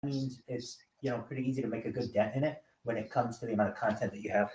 means it's pretty easy to make a good dent in it when it comes to the amount of content that you have.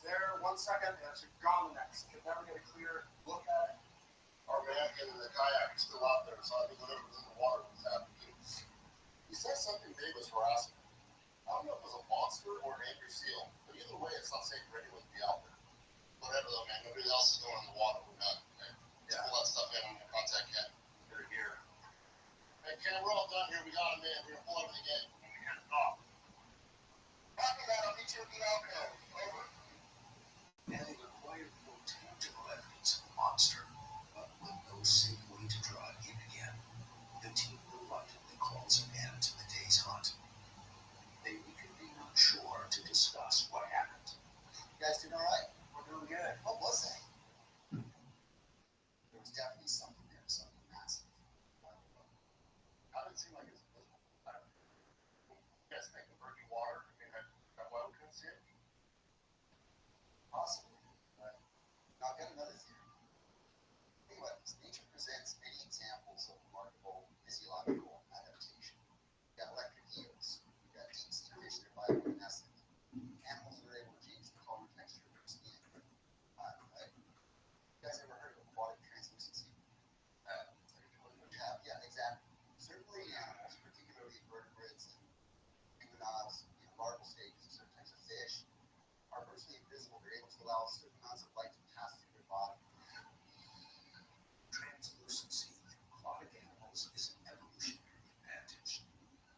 There 1 second and it's gone the next. You can never get a clear look at it. he's still out there, so I think whatever was in the water was happening. He said something big was harassing him. I don't know if it was a monster or an angry seal, but either way, it's not safe for anyone to be out there. Whatever though, man, nobody else is going in the water. We're done. Okay? Yeah. Pull that stuff in. I'm gonna contact Ken. They're here. Hey Ken, we're all done here. We got him in. We're gonna pull everything in. We can't stop. After that, I'll meet you at the alcove. Over. And they acquired more tangible evidence of the monster, but with no safe way to draw it in again. The team reluctantly calls an end to the day's hunt. They reconvene on shore to discuss what happened. You guys doing all right? We're doing good. What was that? There was definitely something there, something massive. How did it seem like it was visible? You guys think the murky water, that why we couldn't see it? Possibly. Now I've got another theory. Think about this. Nature presents many examples of remarkable physiological adaptation. You've got electric eels. You've got deep sea fish that are bioluminescent. Animals that are able to change the color and texture of their skin. Right? You guys ever heard of aquatic translucency? Yeah, exactly. Certainly animals, particularly invertebrates and juveniles, larval stages of certain types of fish, are virtually invisible. They're able to allow certain amounts of light to pass through their body. Translucency in aquatic animals is an evolutionary advantage,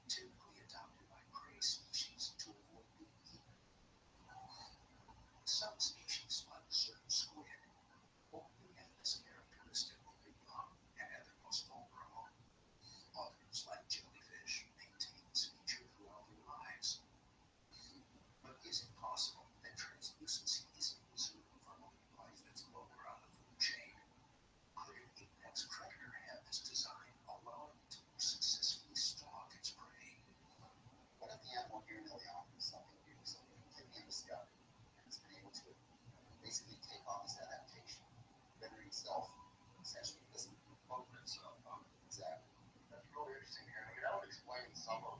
typically adopted by prey species to avoid being eaten. Some species, like certain squid, only have this characteristic when they're young and at their most vulnerable. Others, like jellyfish, maintain this feature throughout their lives. But is it possible that translucency isn't reserved for only life that's lower on the food chain? Could an apex predator have this design, allowing it to more successfully stalk its prey? What if the animal here in Ilion is something new, something completely undiscovered, and it's been able to basically take on this adaptation, rendering itself essentially invisible? Open itself up. Exactly. That's really interesting here. I mean, that would explain some of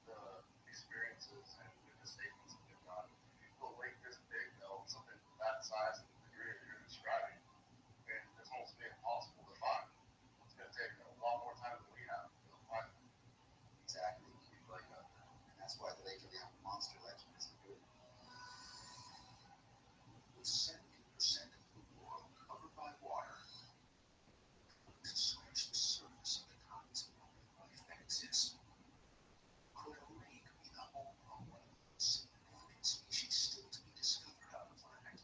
the experiences and the statements that they've got. The lake this big, though, something that size and degree that you're describing, and it's almost impossible to find. It's going to take a lot more time than we have to find it. Exactly. You're right about that. And that's why the Lake of the Monster legend is good. With 70% of the world covered by water, to scratch the surface of the kinds of marine life that exists. Could a lake be the home of one of the most significant species still to be discovered on the planet?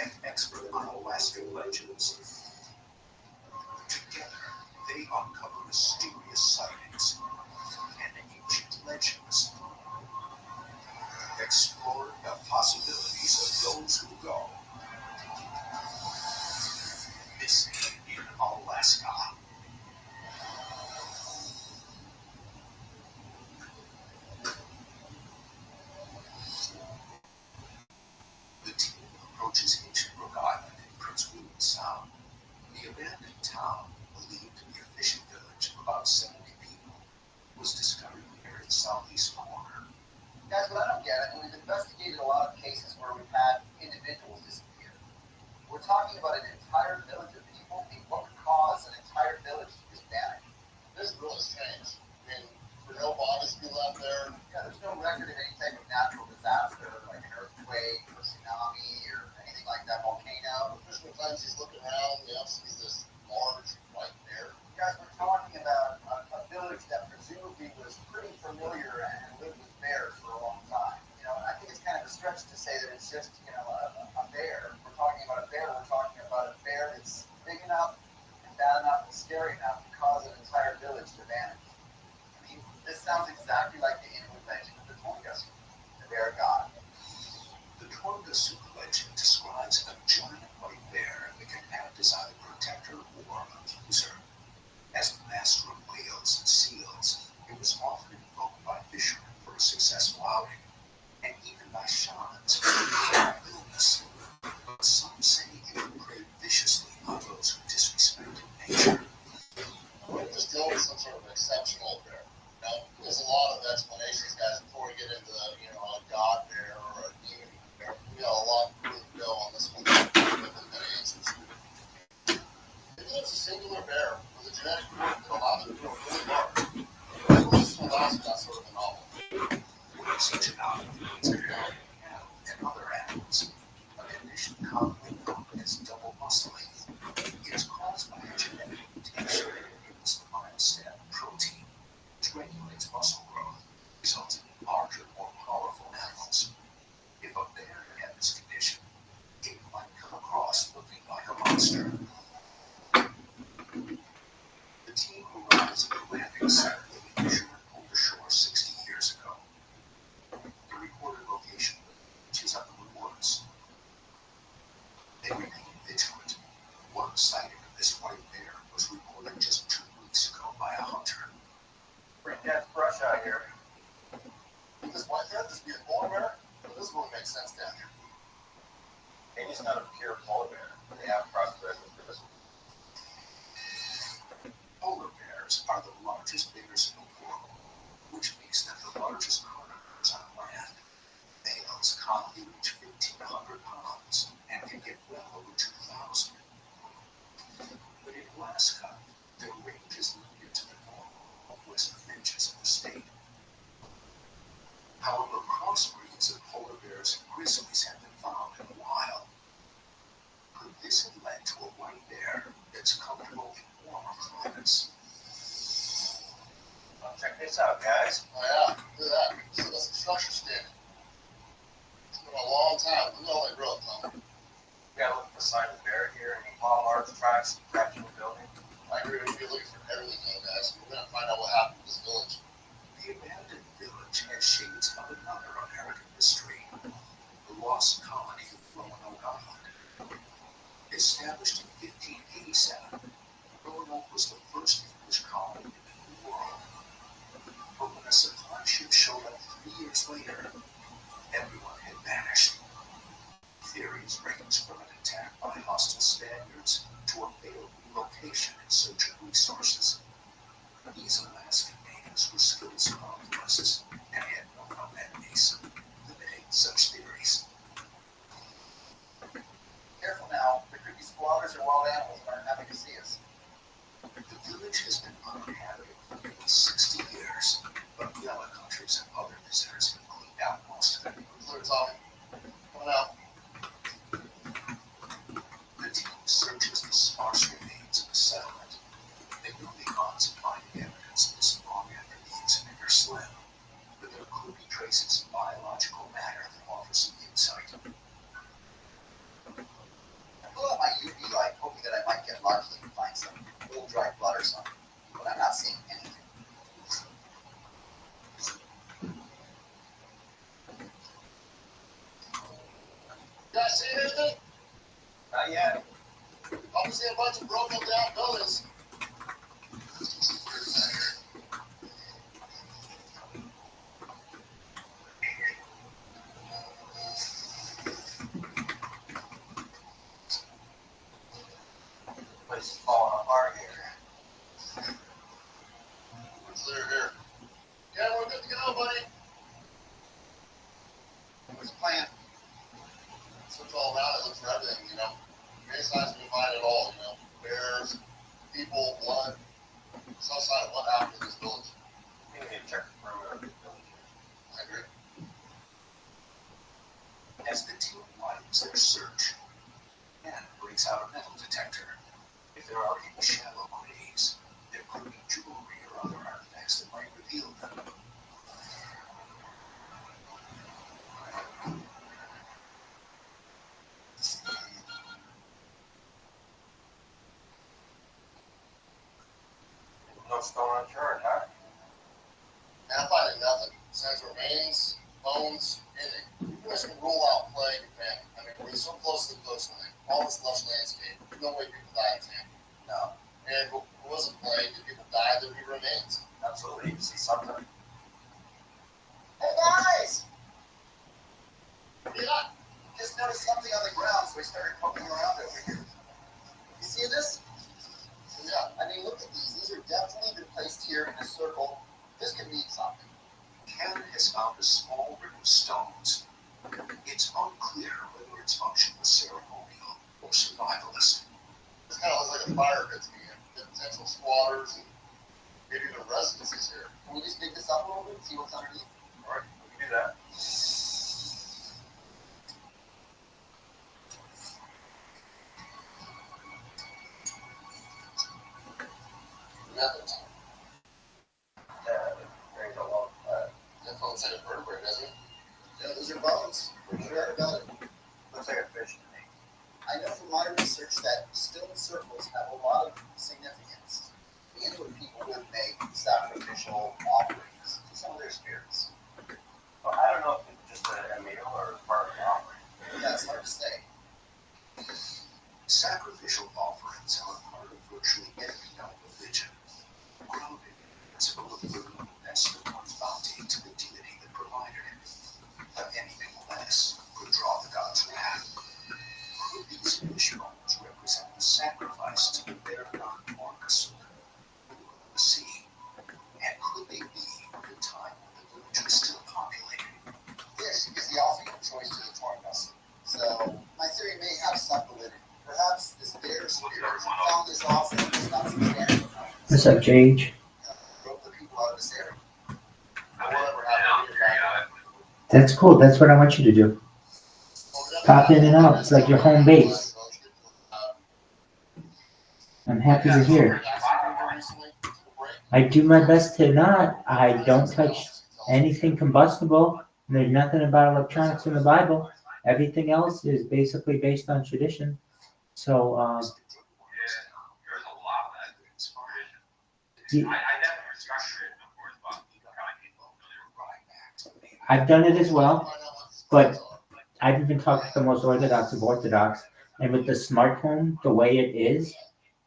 an expert on Alaskan legends. Together, they uncover mysterious sightings and ancient legends, explore the possibilities of those who go missing in Alaska. The team approaches ancient Rhode Island in Prince William Sound. The abandoned town, believed to be a fishing village of about 70 people, was discovered near its southeast corner. Guys, what I don't get, I mean, we've investigated a lot of cases where we've had individuals disappear. We're talking about an entire village of people. I mean, what would cause an entire village to just vanish? This is really strange. I mean, for no bodies to be left there. Yeah, there's no record of any type of natural disaster, like an earthquake or tsunami or anything like that, volcano. Fisherman finds he's looking around, sees this large white bear. Guys, we're talking about a village that presumably was pretty familiar and lived with bears for a long time. And I think it's kind of a stretch to say that it's just, a bear. We're talking about a bear. We're talking about a bear that's big enough and bad enough and scary enough to cause an entire village to vanish. I mean, this sounds exactly like the Inuit legend of the Tonga, the bear god. The Tonga legend describes a giant white bear that can act as either protector or accuser. As the master of whales and seals, it was often invoked by fishermen for a successful outing, and even by shamans for illness. But some say it would prey viciously on those who disrespected nature. What if this deal was some sort of exceptional bear? There's a lot of explanations, guys, before we get into a god bear or a demon bear. We got a lot to go on this one. Many answers. Maybe it's a singular bear with a genetic code that allows it to grow really large. Maybe this one also got sort of a novel. When such an anomaly is occurring in cattle and other animals, a condition commonly known as double muscling, it is caused by a genetic mutation that enables the myostatin protein, which regulates muscle growth, resulting in larger, more powerful animals. If a bear had this condition, it might come across looking like a monster. The team arrives at the landing site of the fishermen pulled ashore 60 years ago. The recorded location which is up in the woods. They remain vigilant. One sighting of this white bear was reported just 2 weeks ago by a hunter. Pretty dense brush out here. Would this white bear just be a polar bear? Well, this wouldn't make sense down here. Maybe it's not a pure polar bear. They have crossbred with this. Polar bears are the largest bears in the world, which makes them the largest carnivores on land. Males commonly reach 1,500 pounds and can get well over 2,000. But in Alaska, their range is limited to the northwest fringes of the state. However, crossbreeds of polar bears and grizzlies have been found in the wild. Could this have led to a white bear that's comfortable in warmer climates? Well, check this out, guys. Oh yeah, look at that. See, that's the structure standing. It's been a long time. Look at all that growth, huh? We gotta look for signs of bear here. Any landmarks, tracks, cracks in the building. I agree with you. Looking for everything, though, guys. We're gonna find out what happened to this village. The abandoned village has shades of another American mystery, the lost colony of Roanoke Island. Established in 1587, Roanoke was the first English colony in the New World. But when a supply ship showed up 3 years later, everyone had vanished. Theories range from an attack by hostile Spaniards to a failed relocation in search of resources. These Alaskan natives were skilled survivalists and had no known enemies, limiting such theories. Careful now. There could be squatters or wild animals that aren't happy to see us. The village has been uninhabited for nearly 60 years, but yellow countries and other visitors have cleaned out most of it. Clear, Tommy. Coming out. The team searches the sparse remains of the settlement. They know the odds of finding evidence this long after the incident are slim, but there could be traces of biological matter that offer some insight. Obviously a bunch of broken down buildings. Place is falling apart here. We're clear here. Yeah, we're good to go, buddy. What's the plan? Switch all around and look for everything, you know. Any signs we can find at all, you know. Bears, people, blood. Some sign of what happened in this village. We need to check the perimeter of the village. I agree. As the team widens their search, Anne brings out a metal detector. If there are any shallow graves, there could be jewelry or other artifacts that might reveal them. No stone unturned, huh? And I'm finding nothing. Signs of remains, bones, anything. You guys can rule out plague and famine. I mean, we're so close to the coastline. All this lush landscape. There's no way people die in famine. No, And if it wasn't plague, if people died, there'd be remains. absolutely. You see something? Hey guys! Yeah, Just noticed something on the ground, so we started poking around over here. You see this? yeah. I mean, look at these. These are definitely been placed here in a circle. This could mean something. Ken has found a small ring of stones. It's unclear whether its function was ceremonial or survivalist. This kind of looks like a fire pit to me. The potential squatters and maybe even residences here. Can we just dig this up a little bit and see what's underneath? All right, we can do that. Nothing. There's a lot. Definitely looks like a vertebrae, doesn't it? Yeah, those are bones. For sure about it. Looks like a fish to me. I know from my research that stone circles have a lot of significance. The Inuit people would make sacrificial offerings to some of their spirits. Well, I don't know if it's just a meal or part of the offering. That's hard to say. Sacrificial offerings are a part of virtually every known religion, grounded in the principle of giving the best of one's bounty to the deity that provided it. But anything less could draw the god's wrath. Could these fish bones represent the sacrifice to the bear god Orcus, ruler of the sea? And could they be from the time when the village was still populated? Fish is the alternate choice to the Torngus. So my theory may have some validity. Perhaps this bear spirit found this offering was not substantial enough. What's up, Jage? Broke the people out of this area. Whatever happened here, That's cool. That's what I want you to do. Pop in and out. It's like your home base. I'm happy you're here. I do my best to not. I don't touch anything combustible. There's nothing about electronics in the Bible. Everything else is basically based on tradition. So, There's a lot of that inspiration. I definitely respect it, of course, but I've done it as well, but I've even talked to the most orthodox of orthodox, and with the smart home, the way it is,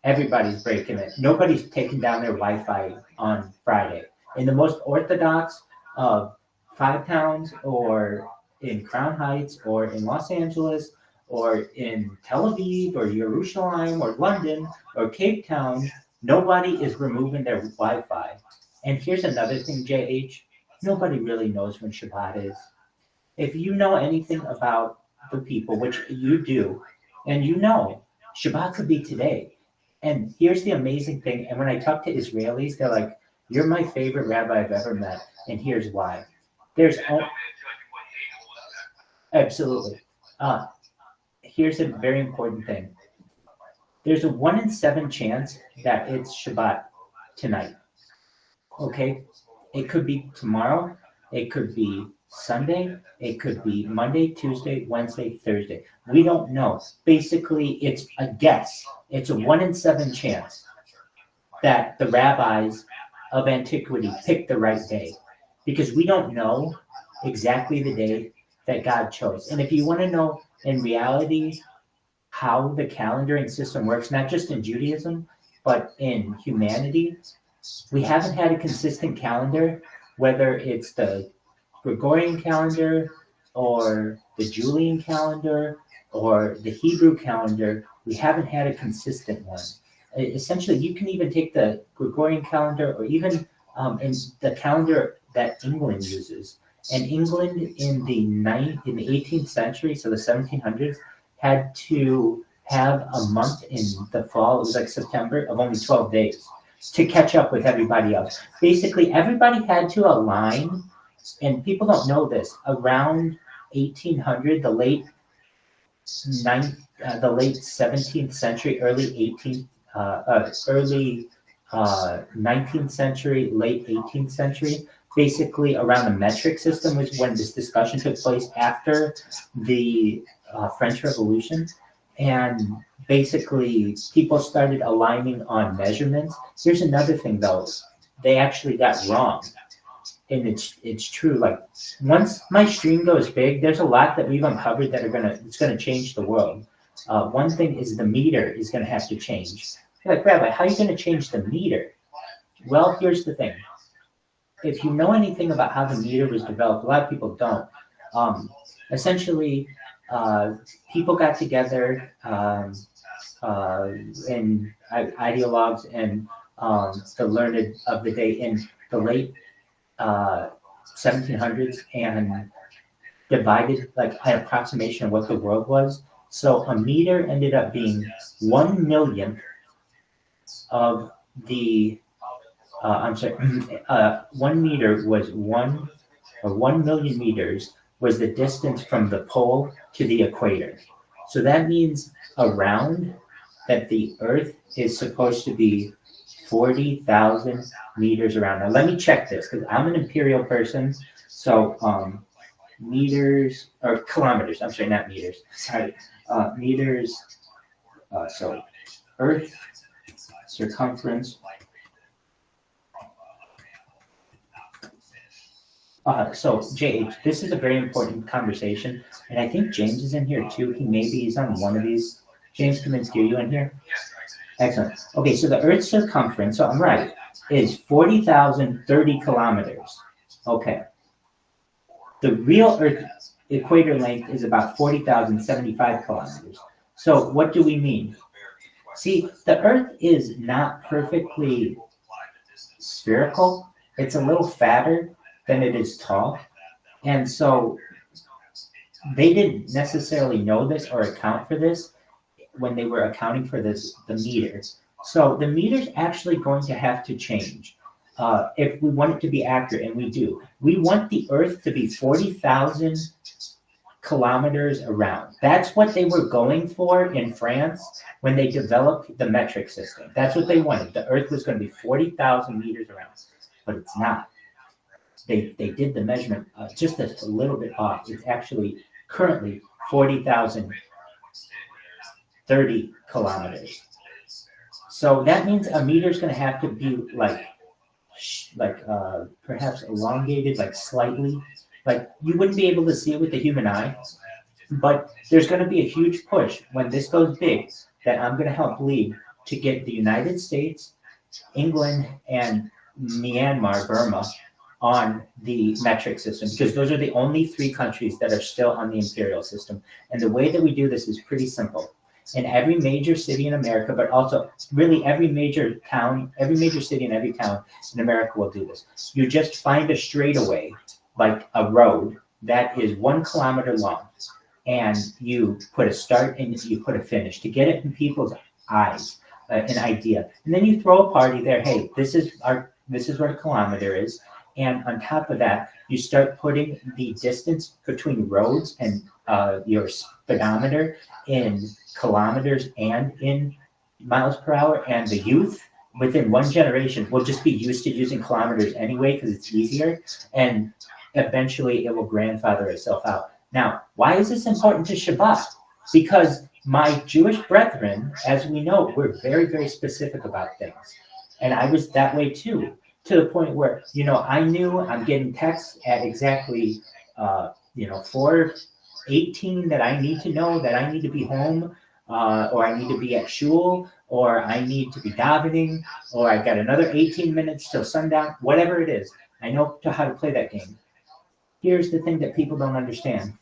everybody's breaking it. Nobody's taking down their Wi-Fi on Friday. In the most orthodox of 5 towns, or in Crown Heights, or in Los Angeles, or in Tel Aviv, or Jerusalem, or London, or Cape Town, nobody is removing their Wi-Fi. And here's another thing, JH, nobody really knows when Shabbat is. If you know anything about the people, which you do, and you know, Shabbat could be today. And here's the amazing thing, and when I talk to Israelis, they're like, you're my favorite rabbi I've ever met, and here's why. Absolutely. Here's a very important thing. There's a 1 in 7 chance that it's Shabbat tonight. Okay? It could be tomorrow. It could be Sunday. It could be Monday, Tuesday, Wednesday, Thursday. We don't know. Basically, it's a guess. It's a 1 in 7 chance that the rabbis of antiquity picked the right day, because we don't know exactly the day that God chose. And if you want to know in reality how the calendaring system works, not just in Judaism, but in humanity. We haven't had a consistent calendar, whether it's the Gregorian calendar or the Julian calendar or the Hebrew calendar. We haven't had a consistent one. Essentially, you can even take the Gregorian calendar or even in the calendar that England uses. And England in the 18th century, so the 1700s, had to have a month in the fall, it was like September, of only 12 days to catch up with everybody else. Basically, everybody had to align, and people don't know this, around 1800, the late 17th century, early 19th century, late 18th century, basically around the metric system was when this discussion took place after the French Revolution. And basically people started aligning on measurements. Here's another thing though, they actually got wrong. And it's true, like once my stream goes big, there's a lot that we've uncovered that it's gonna change the world. One thing is the meter is gonna have to change. You're like, Rabbi, how are you gonna change the meter? Well, here's the thing. If you know anything about how the meter was developed, a lot of people don't. Essentially, people got together and ideologues and the learned of the day in the late 1700s and divided like an approximation of what the world was. So a meter ended up being 1/1,000,000th of the 1 meter was 1,000,000 meters was the distance from the pole to the equator. So that means around that the Earth is supposed to be 40,000 meters around. Now let me check this because I'm an imperial person. So meters or kilometers, I'm sorry, not meters. Sorry, meters. So Earth circumference. So JH, this is a very important conversation, and I think James is in here too. He's on one of these. James Kaminsky, are you in here? Excellent. Okay, so the Earth's circumference, so I'm right, is 40,030 kilometers. Okay. The real Earth equator length is about 40,075 kilometers. So what do we mean? See, the Earth is not perfectly spherical. It's a little fatter than it is tall. And so they didn't necessarily know this or account for this when they were accounting for the meter. So the meter's actually going to have to change if we want it to be accurate, and we do. We want the Earth to be 40,000 kilometers around. That's what they were going for in France when they developed the metric system. That's what they wanted. The Earth was going to be 40,000 meters around, but it's not. They did the measurement just a little bit off. It's actually currently 40,030 kilometers. So that means a meter is going to have to be like perhaps elongated, like slightly. Like you wouldn't be able to see it with the human eye, but there's going to be a huge push when this goes big that I'm going to help lead to get the United States, England, and Myanmar, Burma, on the metric system, because those are the only 3 countries that are still on the imperial system. And the way that we do this is pretty simple. In every major city in America, but also really every major town, every major city and every town in America will do this. You just find a straightaway, like a road that is 1 kilometer long, and you put a start and you put a finish to get it in people's eyes, an idea. And then you throw a party there. Hey, this is what a kilometer is. And on top of that, you start putting the distance between roads and your speedometer in kilometers and in miles per hour. And the youth within 1 generation will just be used to using kilometers anyway because it's easier. And eventually it will grandfather itself out. Now, why is this important to Shabbat? Because my Jewish brethren, as we know, we're very, very specific about things. And I was that way too. To the point where, I knew I'm getting texts at exactly, 4:18 that I need to know that I need to be home. or I need to be at shul, or I need to be davening, or I got another 18 minutes till sundown, whatever it is. I know how to play that game. Here's the thing that people don't understand.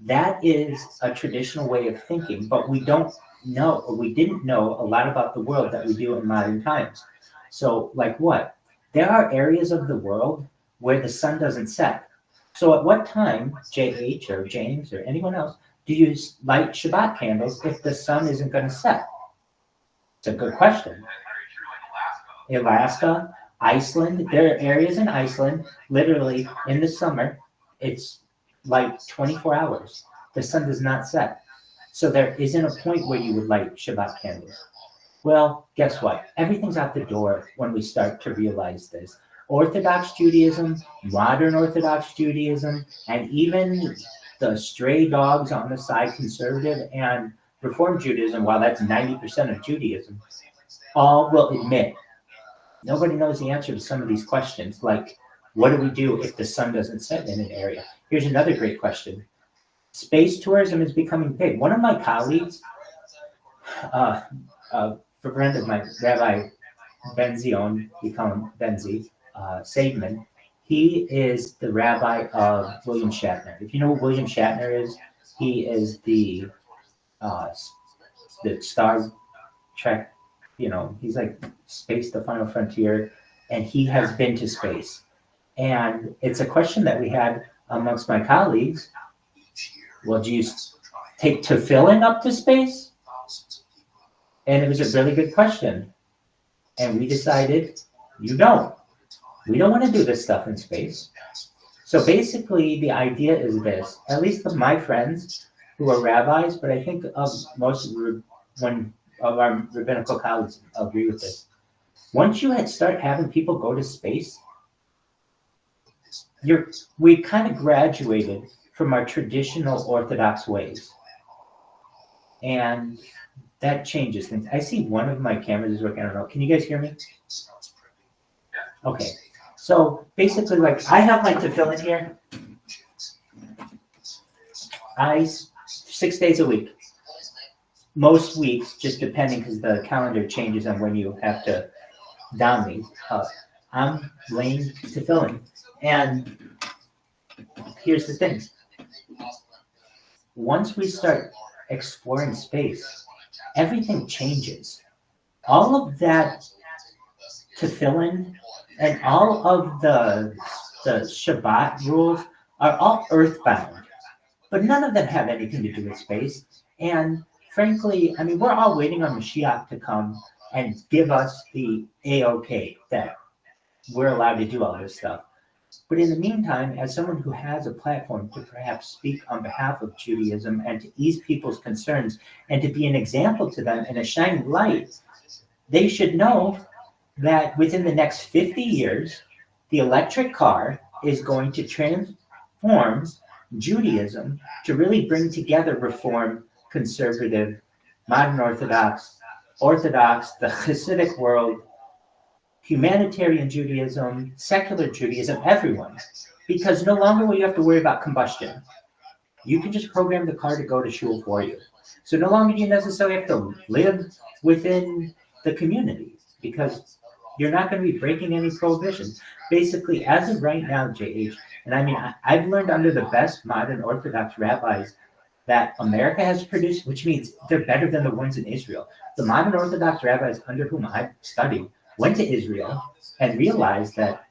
That is a traditional way of thinking, but we don't know, or we didn't know a lot about the world that we do in modern times. So, like what? There are areas of the world where the sun doesn't set. So, at what time, JH or James or anyone else, do you light Shabbat candles if the sun isn't going to set? It's a good question. Alaska, Iceland, there are areas in Iceland, literally in the summer, it's like 24 hours. The sun does not set. So there isn't a point where you would light Shabbat candles. Well, guess what? Everything's out the door when we start to realize this. Orthodox Judaism, modern Orthodox Judaism, and even the stray dogs on the side, conservative and Reform Judaism, while that's 90% of Judaism, all will admit nobody knows the answer to some of these questions, like what do we do if the sun doesn't set in an area? Here's another great question. Space tourism is becoming big. One of my colleagues, a friend of mine, Rabbi Benzion, we call him Benzi, Seidman, he is the rabbi of William Shatner. If you know who William Shatner is, he is the Star Trek, he's like Space, the Final Frontier, and he has been to space. And it's a question that we had amongst my colleagues. Well, do you take tefillin up to space? And it was a really good question. And we decided, you don't. We don't want to do this stuff in space. So basically, the idea is this, at least of my friends who are rabbis, but I think of most of our rabbinical colleagues agree with this. Once you start having people go to space, we kind of graduated from our traditional Orthodox ways. And that changes things. I see one of my cameras is working. I don't know. Can you guys hear me? Okay. So basically, like, I have my tefillin here. 6 days a week. Most weeks, just depending, because the calendar changes on when you have to down these. I'm laying tefillin. And here's the thing. Once we start exploring space, everything changes. All of that tefillin and all of the Shabbat rules are all earthbound, but none of them have anything to do with space. And frankly, I mean, we're all waiting on Mashiach to come and give us the A-OK that we're allowed to do all this stuff. But in the meantime, as someone who has a platform to perhaps speak on behalf of Judaism and to ease people's concerns and to be an example to them and a shining light, they should know that within the next 50 years, the electric car is going to transform Judaism to really bring together Reform, conservative, modern Orthodox, the Hasidic world, humanitarian Judaism, secular Judaism, everyone. Because no longer will you have to worry about combustion. You can just program the car to go to shul for you. So no longer do you necessarily have to live within the community, because you're not going to be breaking any prohibitions. Basically, as of right now, JH, and I mean, I've learned under the best modern Orthodox rabbis that America has produced, which means they're better than the ones in Israel. The modern Orthodox rabbis under whom I've studied went to Israel and realized that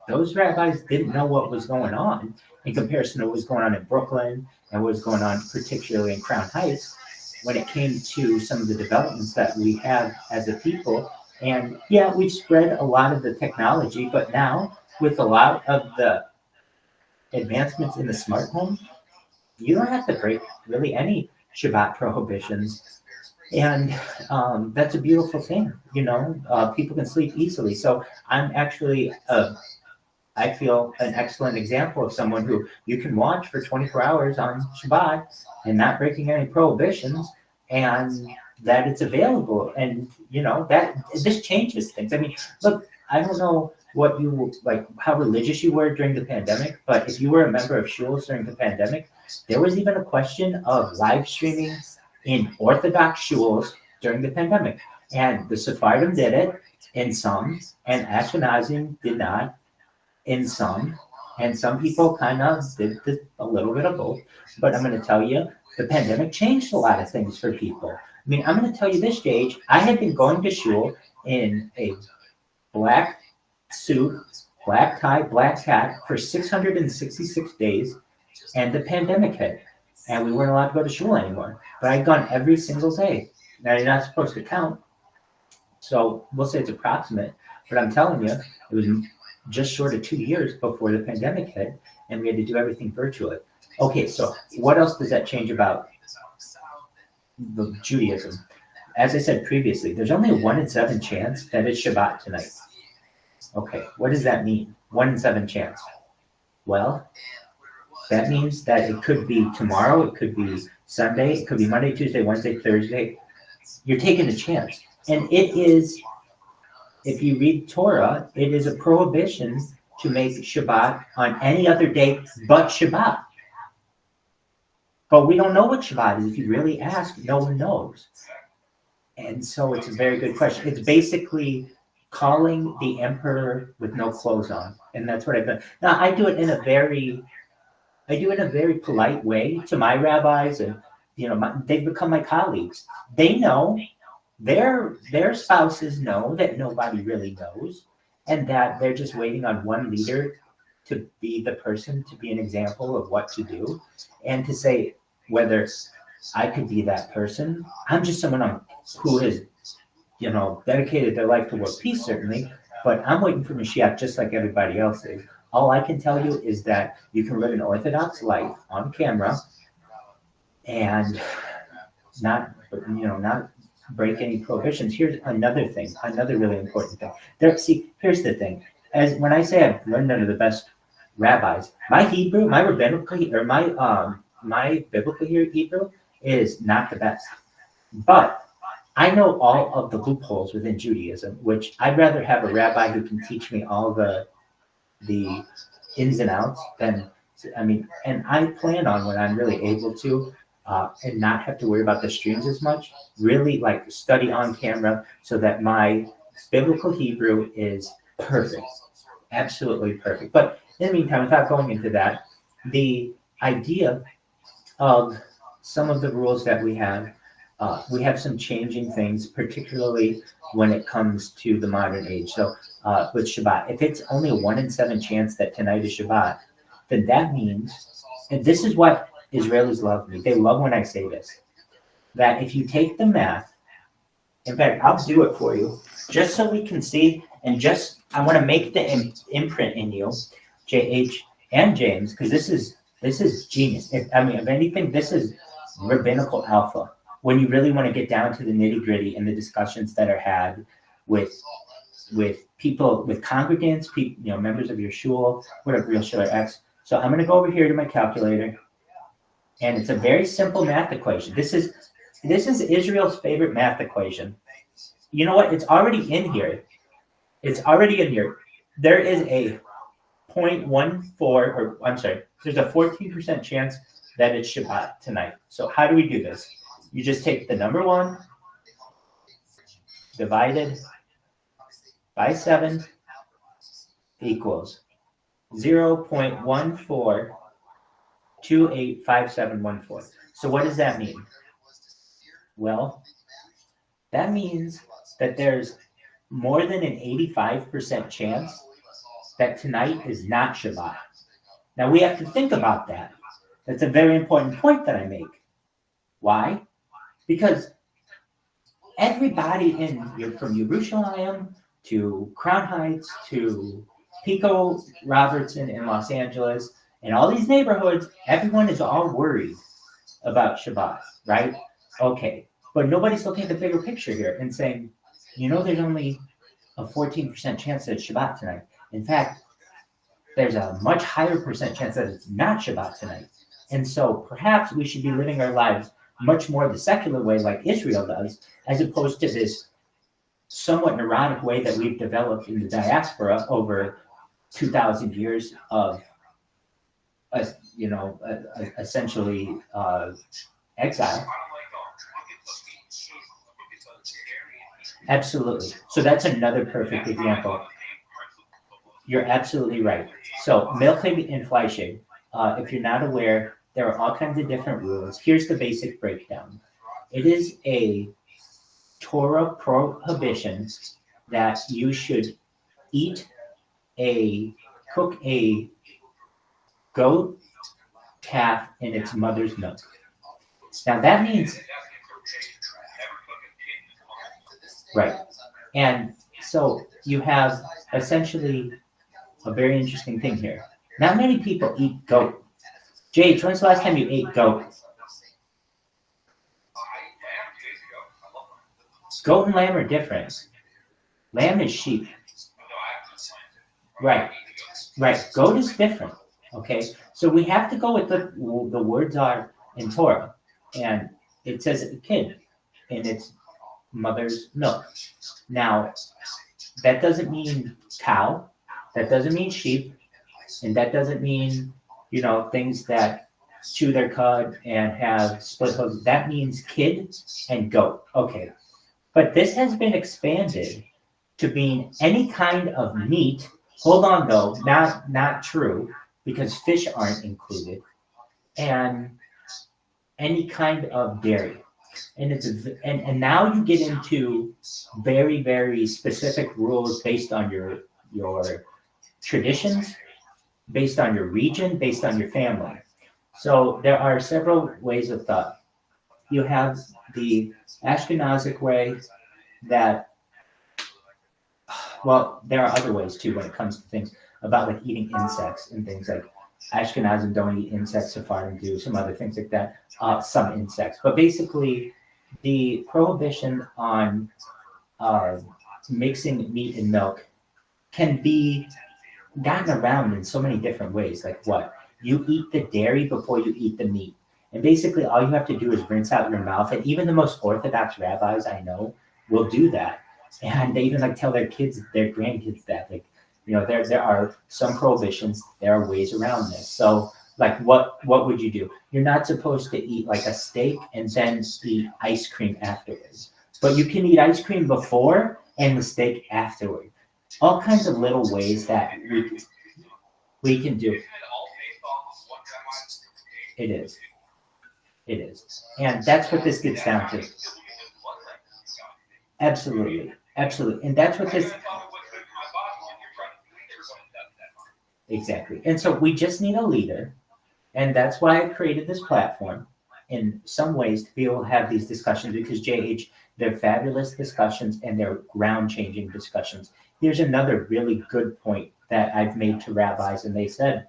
those rabbis didn't know what was going on in comparison to what was going on in Brooklyn and what was going on particularly in Crown Heights when it came to some of the developments that we have as a people. And yeah, we've spread a lot of the technology, but now with a lot of the advancements in the smart home, you don't have to break really any Shabbat prohibitions. And that's a beautiful thing, people can sleep easily. So I'm actually, I feel, an excellent example of someone who you can watch for 24 hours on Shabbat and not breaking any prohibitions, and that it's available. And, that this changes things. I mean, look, I don't know what you, like, how religious you were during the pandemic, but if you were a member of shuls during the pandemic, there was even a question of live streaming in Orthodox shuls during the pandemic. And the Sephardim did it in some, and Ashkenazim did not in some. And some people kind of did a little bit of both. But I'm going to tell you, the pandemic changed a lot of things for people. I mean, I'm going to tell you this, Gage. I had been going to shul in a black suit, black tie, black hat for 666 days, and the pandemic hit. And we weren't allowed to go to shul anymore. But I'd gone every single day. Now, you're not supposed to count. So we'll say it's approximate. But I'm telling you, it was just short of 2 years before the pandemic hit, and we had to do everything virtually. Okay, so what else does that change about the Judaism? As I said previously, there's only a 1 in 7 chance that it's Shabbat tonight. Okay, what does that mean? 1 in 7 chance. Well, that means that it could be tomorrow, it could be Sunday, it could be Monday, Tuesday, Wednesday, Thursday. You're taking a chance. And it is, if you read Torah, it is a prohibition to make Shabbat on any other day but Shabbat. But we don't know what Shabbat is. If you really ask, no one knows. And so it's a very good question. It's basically calling the emperor with no clothes on. And that's what I've done. Now, I do it in a very polite way to my rabbis, and they've become my colleagues. They know, their spouses know that nobody really knows, and that they're just waiting on one leader to be the person, to be an example of what to do, and to say whether I could be that person. I'm just someone who has, dedicated their life to world peace, certainly, but I'm waiting for Mashiach just like everybody else is. All I can tell you is that you can live an Orthodox life on camera and not break any prohibitions. Here's another thing, another really important thing. Here's the thing. As when I say I've learned under the best rabbis, my Hebrew, my biblical Hebrew is not the best. But I know all of the loopholes within Judaism, which I'd rather have a rabbi who can teach me all the ins and outs and I plan on, when I'm really able to, and not have to worry about the streams as much, really study on camera so that my biblical Hebrew is perfect, absolutely perfect. But in the meantime, without going into that, the idea of some of the rules that we have some changing things, particularly when it comes to the modern age. So with Shabbat, if it's only a 1 in 7 chance that tonight is Shabbat, then that means, and this is what Israelis love me. They love when I say this, that if you take the math, in fact, I'll do it for you, just so we can see, and I want to make the imprint in you, JH and James, because this is genius. If anything, this is rabbinical alpha. When you really want to get down to the nitty gritty and the discussions that are had with people, with congregants, members of your shul, whatever, your shul or X. So I'm going to go over here to my calculator, and it's a very simple math equation. This is Israel's favorite math equation. You know what? It's already in here. There is a 0.14, there's a 14% chance that it's Shabbat tonight. So how do we do this? You just take the number 1 divided by 7 equals 0.14285714. So what does that mean? Well, that means that there's more than an 85% chance that tonight is not Shabbat. Now we have to think about that. That's a very important point that I make. Why? Because everybody from Yerushalayim to Crown Heights to Pico Robertson in Los Angeles and all these neighborhoods, everyone is all worried about Shabbat, right? Okay, but nobody's looking at the bigger picture here and saying, there's only a 14% chance that it's Shabbat tonight. In fact, there's a much higher percent chance that it's not Shabbat tonight. And so perhaps we should be living our lives much more the secular way like Israel does, as opposed to this somewhat neurotic way that we've developed in the diaspora over 2,000 years of, essentially exile. Absolutely. So that's another perfect example. You're absolutely right. So Milchig and Fleischig, if you're not aware, there are all kinds of different rules. Here's the basic breakdown. It is a Torah prohibition that you should cook a goat calf in its mother's milk. Now that means, right. And so you have essentially a very interesting thing here. Not many people eat goat. Jade, when's the last time you ate goat? Goat and lamb are different. Lamb is sheep. Right. Right. Goat is different. Okay. So we have to go with the words are in Torah. And it says a kid in its mother's milk. Now, that doesn't mean cow. That doesn't mean sheep. And that doesn't mean, things that chew their cud and have split hooves. That means kid and goat. Okay. But this has been expanded to being any kind of meat. Hold on though, not true, because fish aren't included, and any kind of dairy. And and now you get into very, very specific rules based on your traditions, based on your region, based on your family. So there are several ways of thought. You have the Ashkenazic way that, well, there are other ways too when it comes to things about like eating insects and things like Ashkenazim don't eat insects, Sephardim do, some other things like that, some insects. But basically, the prohibition on mixing meat and milk can be gotten around in so many different ways. Like what? You eat the dairy before you eat the meat. And basically all you have to do is rinse out your mouth. And even the most orthodox rabbis I know will do that. And they even tell their kids, their grandkids that. There are some prohibitions, there are ways around this. So what would you do? You're not supposed to eat like a steak and then eat ice cream afterwards. But you can eat ice cream before and the steak afterward. All kinds of little ways that we can do. It is. And that's what this gets down to. Absolutely. And that's what this... Exactly. And so we just need a leader. And that's why I created this platform in some ways to be able to have these discussions, because JH, they're fabulous discussions and they're ground-changing discussions. Here's another really good point that I've made to rabbis, and they said,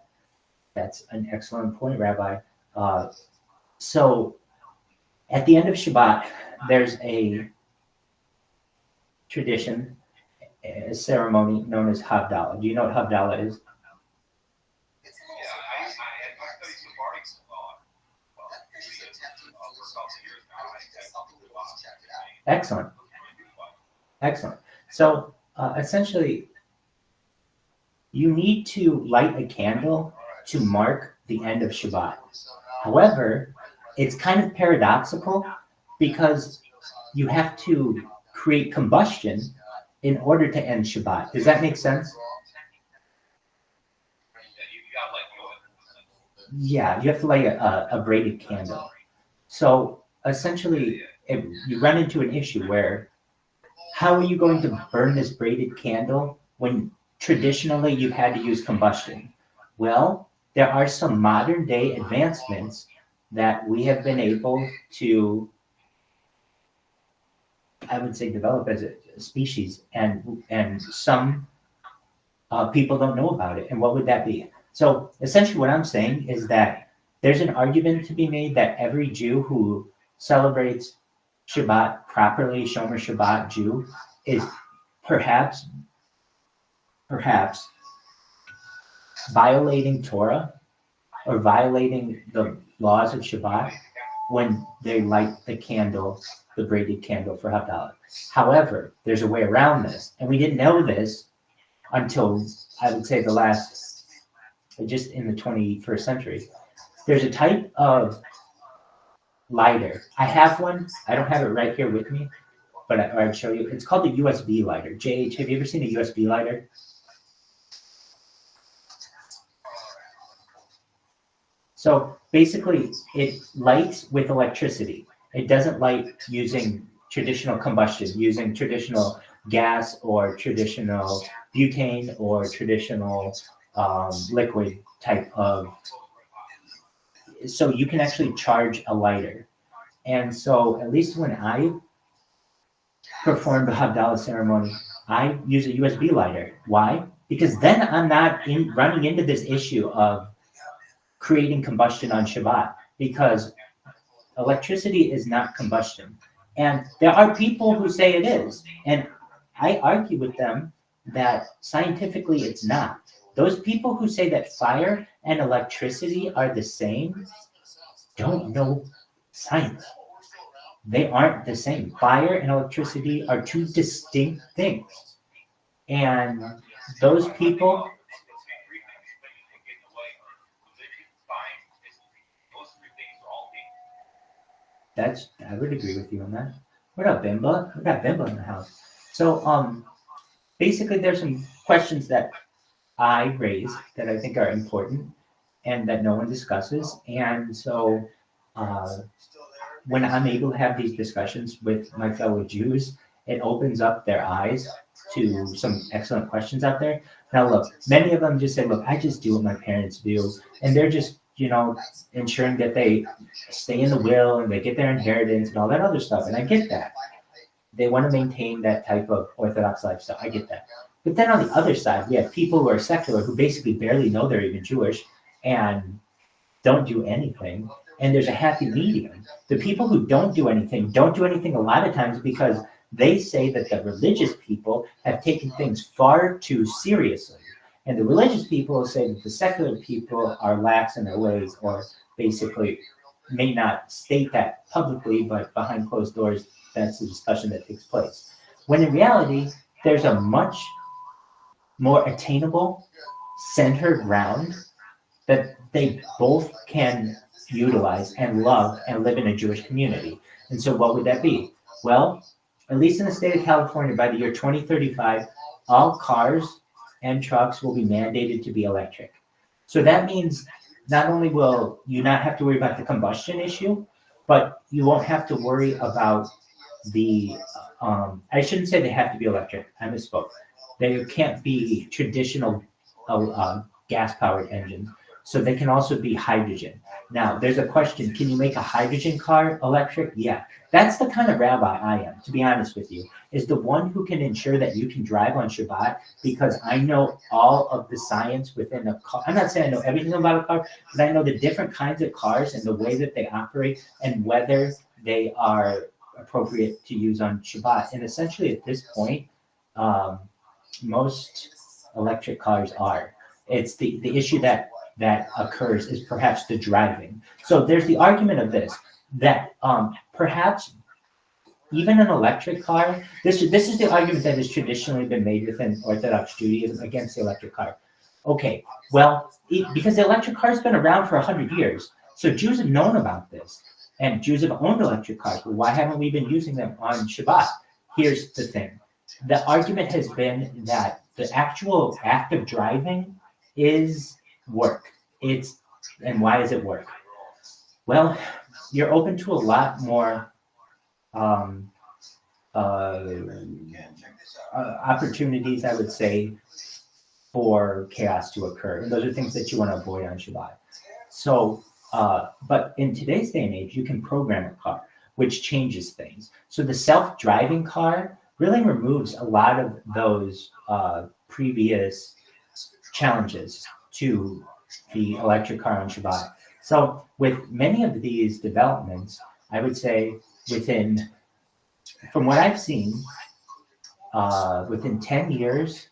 that's an excellent point, Rabbi. So at the end of Shabbat, there's a tradition, a ceremony known as Havdalah. Do you know what Havdalah is? Excellent. So essentially, you need to light a candle to mark the end of Shabbat. However, it's kind of paradoxical because you have to create combustion in order to end Shabbat. Does that make sense? Yeah, you have to light a braided candle. So essentially, you run into an issue where how are you going to burn this braided candle when traditionally you've had to use combustion? Well, there are some modern day advancements that we have been able to, I would say, develop as a species, and some people don't know about it. And what would that be? So essentially what I'm saying is that there's an argument to be made that every Jew who celebrates Shabbat properly, Shomer Shabbat Jew, is perhaps violating Torah or violating the laws of Shabbat when they light the candle, the braided candle for Havdalah. However, there's a way around this, and we didn't know this until, I would say, just in the 21st century. There's a type of lighter. I have one. I don't have it right here with me, but I'd show you. It's called the USB lighter. JH, have you ever seen a USB lighter? So basically, it lights with electricity. It doesn't light using traditional combustion, using traditional gas or traditional butane or traditional liquid type of. So you can actually charge a lighter. And so at least when I perform the Havdalah ceremony, I use a USB lighter. Why? Because then I'm not running into this issue of creating combustion on Shabbat, because electricity is not combustion. And there are people who say it is. And I argue with them that scientifically it's not. Those people who say that fire and electricity are the same don't know science. They aren't the same. Fire and electricity are two distinct things. And those people, I would agree with you on that. What up, Bimba? We got Bimba in the house. So basically there's some questions that I raise that I think are important and that no one discusses. And so when I'm able to have these discussions with my fellow Jews, it opens up their eyes to some excellent questions out there. Now, look, many of them just say, look, I just do what my parents do. And they're just, ensuring that they stay in the will and they get their inheritance and all that other stuff. And I get that. They want to maintain that type of Orthodox lifestyle. I get that. But then on the other side, we have people who are secular who basically barely know they're even Jewish and don't do anything. And there's a happy medium. The people who don't do anything a lot of times because they say that the religious people have taken things far too seriously. And the religious people say that the secular people are lax in their ways, or basically may not state that publicly, but behind closed doors, that's the discussion that takes place. When in reality, there's a much more attainable center ground that they both can utilize and love and live in a Jewish community. And so what would that be? Well, at least in the state of California, by the year 2035, all cars and trucks will be mandated to be electric. So that means not only will you not have to worry about the combustion issue, but you won't have to worry about the, I shouldn't say they have to be electric, I misspoke. They can't be traditional gas-powered engines. So they can also be hydrogen. Now, there's a question, can you make a hydrogen car electric? Yeah, that's the kind of rabbi I am, to be honest with you, is the one who can ensure that you can drive on Shabbat, because I know all of the science within a car. I'm not saying I know everything about a car, but I know the different kinds of cars and the way that they operate and whether they are appropriate to use on Shabbat. And essentially at this point, most electric cars are. It's the issue that occurs is perhaps the driving. So there's the argument of this, that perhaps even an electric car, this is the argument that has traditionally been made within Orthodox Judaism against the electric car. Okay, well, because the electric car has been around for 100 years, so Jews have known about this, and Jews have owned electric cars, but why haven't we been using them on Shabbat? Here's the thing. The argument has been that the actual act of driving is work. And why is it work? Well, you're open to a lot more opportunities, I would say, for chaos to occur. And those are things that you want to avoid on Shabbat. So, but in today's day and age, you can program a car, which changes things. So the self-driving car really removes a lot of those previous challenges to the electric car on Shabbat. So with many of these developments, I would say from what I've seen, within 10 years,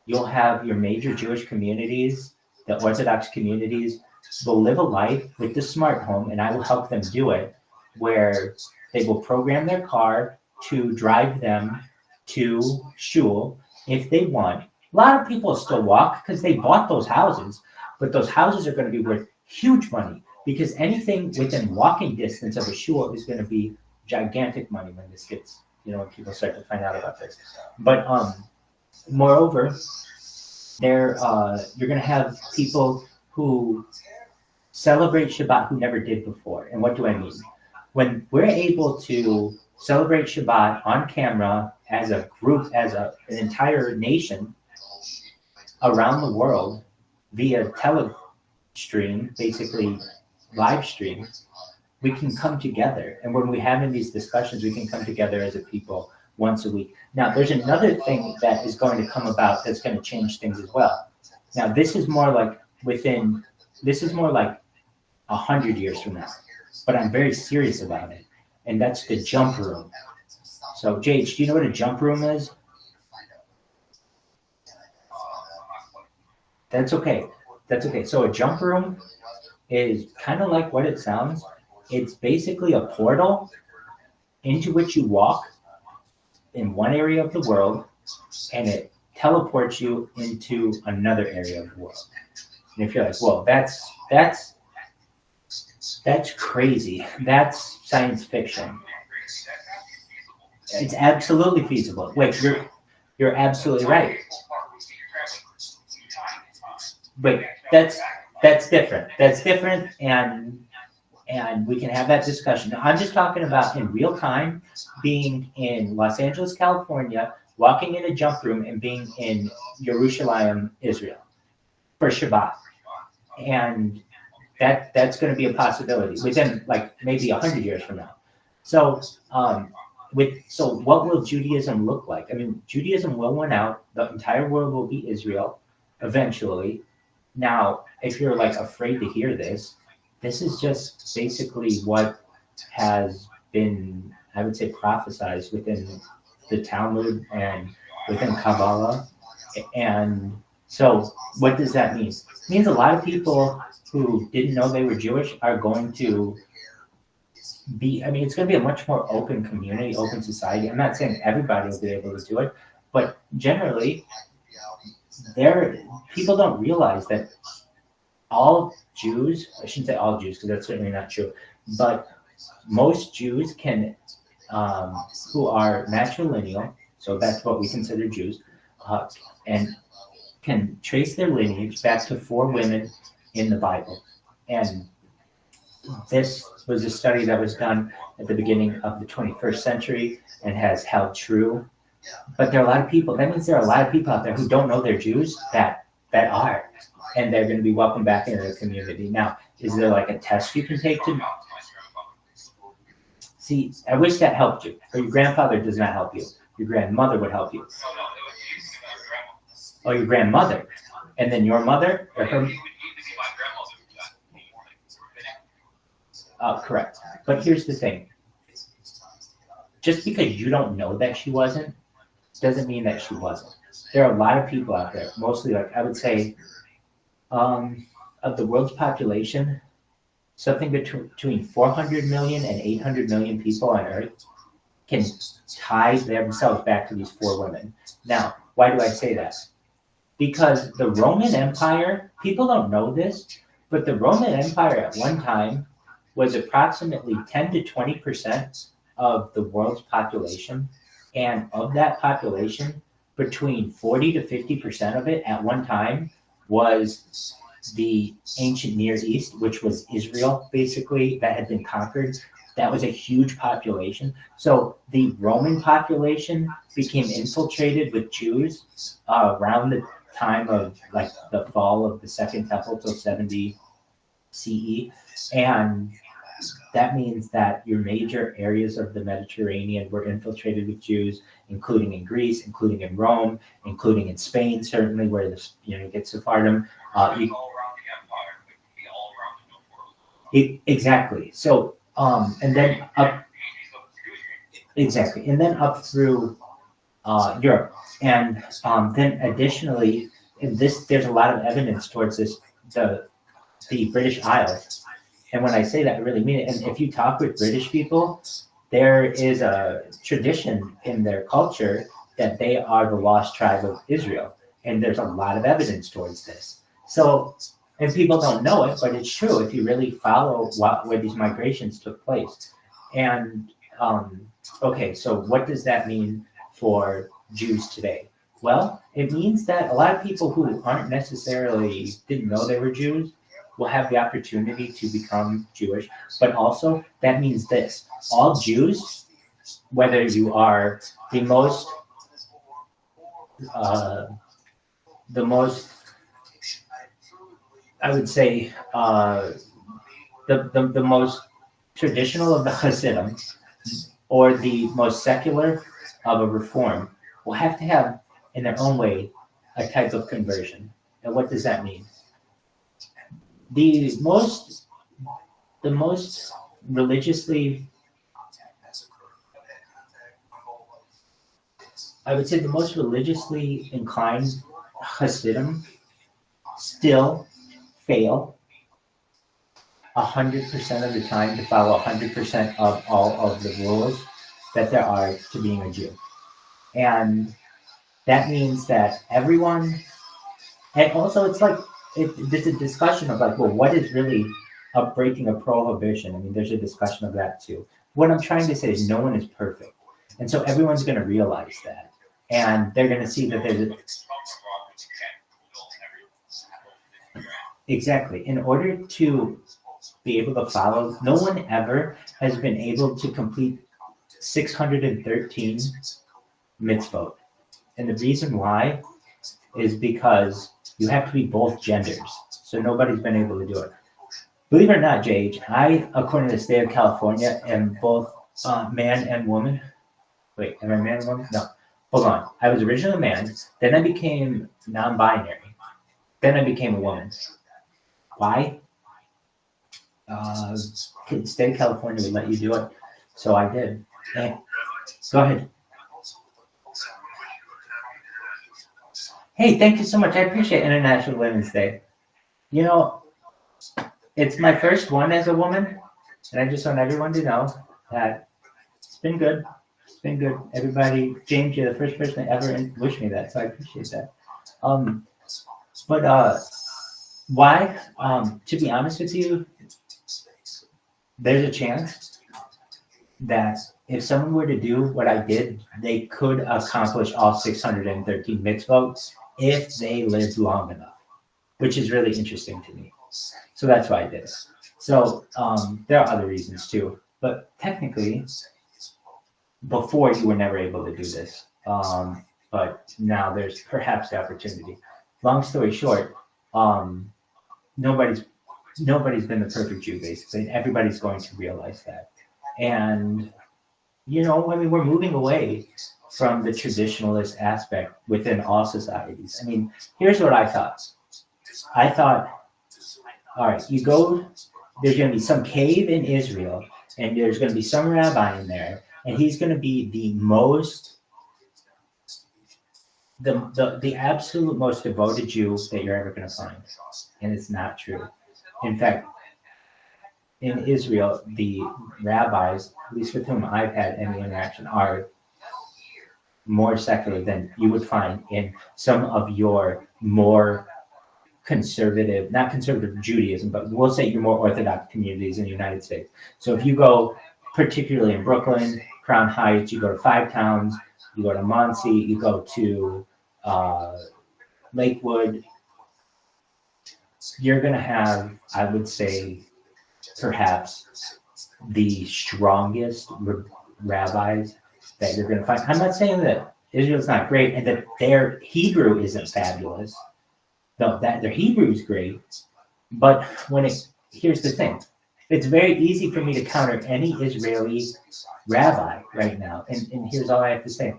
you'll have your major Jewish communities, the Orthodox communities, will live a life with the smart home, and I will help them do it, where they will program their car to drive them to shul if they want. A lot of people still walk because they bought those houses, but those houses are going to be worth huge money, because anything within walking distance of a shul is going to be gigantic money when this gets when people start to find out about this. But moreover, you're going to have people who celebrate Shabbat who never did before. And what do I mean? When we're able to celebrate Shabbat on camera as a group, as an entire nation around the world via telestream, basically live stream, we can come together. And when we're having these discussions, we can come together as a people once a week. Now, there's another thing that is going to come about that's going to change things as well. Now, this is more like 100 years from now, but I'm very serious about it. And that's the jump room. So, Jage, do you know what a jump room is? That's okay. So a jump room is kind of like what it sounds. It's basically a portal into which you walk in one area of the world, and it teleports you into another area of the world. And if you're like, well, that's crazy. That's science fiction. It's absolutely feasible. Wait, you're absolutely right. But that's different. That's different, and we can have that discussion. Now, I'm just talking about in real time, being in Los Angeles, California, walking in a jump room, and being in Jerusalem, Israel, for Shabbat, and that's going to be a possibility within like maybe 100 years from now. So what will Judaism look like? I mean, Judaism will win out. The entire world will be Israel eventually. Now, if you're like afraid to hear this is just basically what has been, I would say, prophesized within the Talmud and within Kabbalah. And so what does that mean? It means a lot of people who didn't know they were Jewish are going to it's going to be a much more open community, open society. I'm not saying everybody will be able to do it, but generally, people don't realize that all Jews, I shouldn't say all Jews because that's certainly not true, but most Jews can, who are matrilineal, so that's what we consider Jews, and can trace their lineage back to 4 women in the Bible. And this was a study that was done at the beginning of the 21st century and has held true. But there are a lot of people, that means there are a lot of people out there who don't know they're Jews that are, and they're going to be welcomed back into the community. Now, is there like a test you can take to see? I wish that helped you. Or your grandfather does not help you. Your grandmother would help you. Oh, your grandmother. And then your mother or her? Correct. But here's the thing. Just because you don't know that she wasn't, doesn't mean that she wasn't. There are a lot of people out there, mostly like I would say, of the world's population, something between 400 million and 800 million people on Earth can tie themselves back to these 4 women. Now, why do I say that? Because the Roman Empire, people don't know this, but the Roman Empire at one time was approximately 10 to 20% of the world's population. And of that population, between 40 to 50% of it at one time was the ancient Near East, which was Israel, basically, that had been conquered. That was a huge population. So the Roman population became infiltrated with Jews around the time of like the fall of the Second Temple till 70 CE. And that means that your major areas of the Mediterranean were infiltrated with Jews, including in Greece, including in Rome, including in Spain, certainly where this, you get Sephardim. Exactly. So, and then up, exactly, and then up through Europe, and then additionally, there's a lot of evidence towards this, the British Isles. And when I say that, I really mean it. And if you talk with British people, there is a tradition in their culture that they are the lost tribe of Israel. And there's a lot of evidence towards this. So, and people don't know it, but it's true if you really follow where these migrations took place. And Okay, so what does that mean for Jews today? Well, it means that a lot of people who aren't necessarily didn't know they were Jews will have the opportunity to become Jewish. But also, that means this: all Jews, whether you are the most, uh, I would say, the most traditional of the Hasidim, or the most secular of a reform, will have to have, in their own way, a type of conversion. And what does that mean? The most religiously, I would say, the most religiously inclined Hasidim still fail 100% of the time to follow 100% of all of the rules that there are to being a Jew. And that means that everyone, and also it's like, there's a discussion of like, well, what is really a breaking a prohibition? I mean, there's a discussion of that too. What I'm trying to say is no one is perfect. And so everyone's going to realize that. And they're going to see that there's exactly. In order to be able to follow, no one ever has been able to complete 613 mitzvot. And the reason why is because you have to be both genders. So nobody's been able to do it. Believe it or not, JH, I, according to the state of California, am both man and woman. Wait, am I man and woman? No. Hold on. I was originally a man, then I became non-binary. Then I became a woman. Why? The state of California would let you do it, so I did. Hey, go ahead. Hey, thank you so much. I appreciate International Women's Day. You know, it's my first one as a woman, and I just want everyone to know that it's been good. It's been good. Everybody, James, you're the first person to ever wish me that, so I appreciate that. Why? To be honest with you, there's a chance that if someone were to do what I did, they could accomplish all 613 mitzvot if they lived long enough, which is really interesting to me. So that's why I did it. So there are other reasons too, but technically, before you were never able to do this, but now there's perhaps the opportunity. Long story short, nobody's been the perfect Jew, basically, and everybody's going to realize that. And you know, I mean, we're moving away from the traditionalist aspect within all societies. I mean, here's what I thought. I thought, all right, you go, there's going to be some cave in Israel, and there's going to be some rabbi in there, and he's going to be the absolute most devoted Jew that you're ever going to find. And it's not true. In fact, in Israel, the rabbis, at least with whom I've had any interaction, are more secular than you would find in some of your more conservative, not conservative Judaism, but we'll say your more Orthodox communities in the United States. So if you go, particularly in Brooklyn, Crown Heights, you go to Five Towns, you go to Muncie, you go to Lakewood, you're going to have, I would say, perhaps the strongest rabbis that you're going to find. I'm not saying that Israel's not great and that their Hebrew isn't fabulous. No, that their Hebrew is great. But here's the thing. It's very easy for me to counter any Israeli rabbi right now. And here's all I have to say.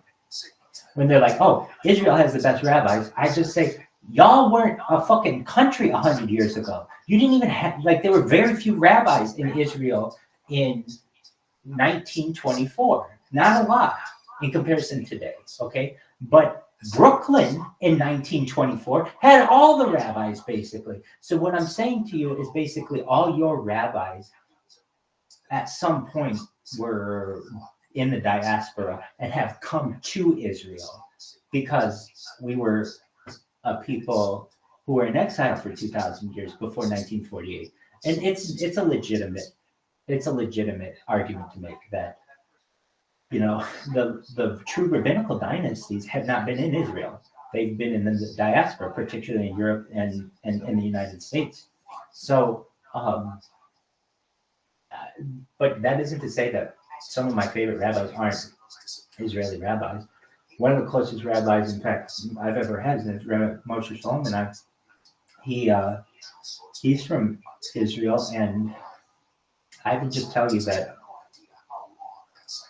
When they're like, oh, Israel has the best rabbis, I just say, y'all weren't a fucking country 100 years ago. You didn't even have, like, there were very few rabbis in Israel in 1924. Not a lot in comparison to today, okay? But Brooklyn in 1924 had all the rabbis, basically. So what I'm saying to you is basically all your rabbis at some point were in the diaspora and have come to Israel because we were a people who were in exile for 2,000 years before 1948. And it's a legitimate argument to make that the true rabbinical dynasties have not been in Israel. They've been in the diaspora, particularly in Europe and in the United States. So, but that isn't to say that some of my favorite rabbis aren't Israeli rabbis. One of the closest rabbis, in fact, I've ever had is Rabbi Moshe Shalom, and he's from Israel, and I can just tell you that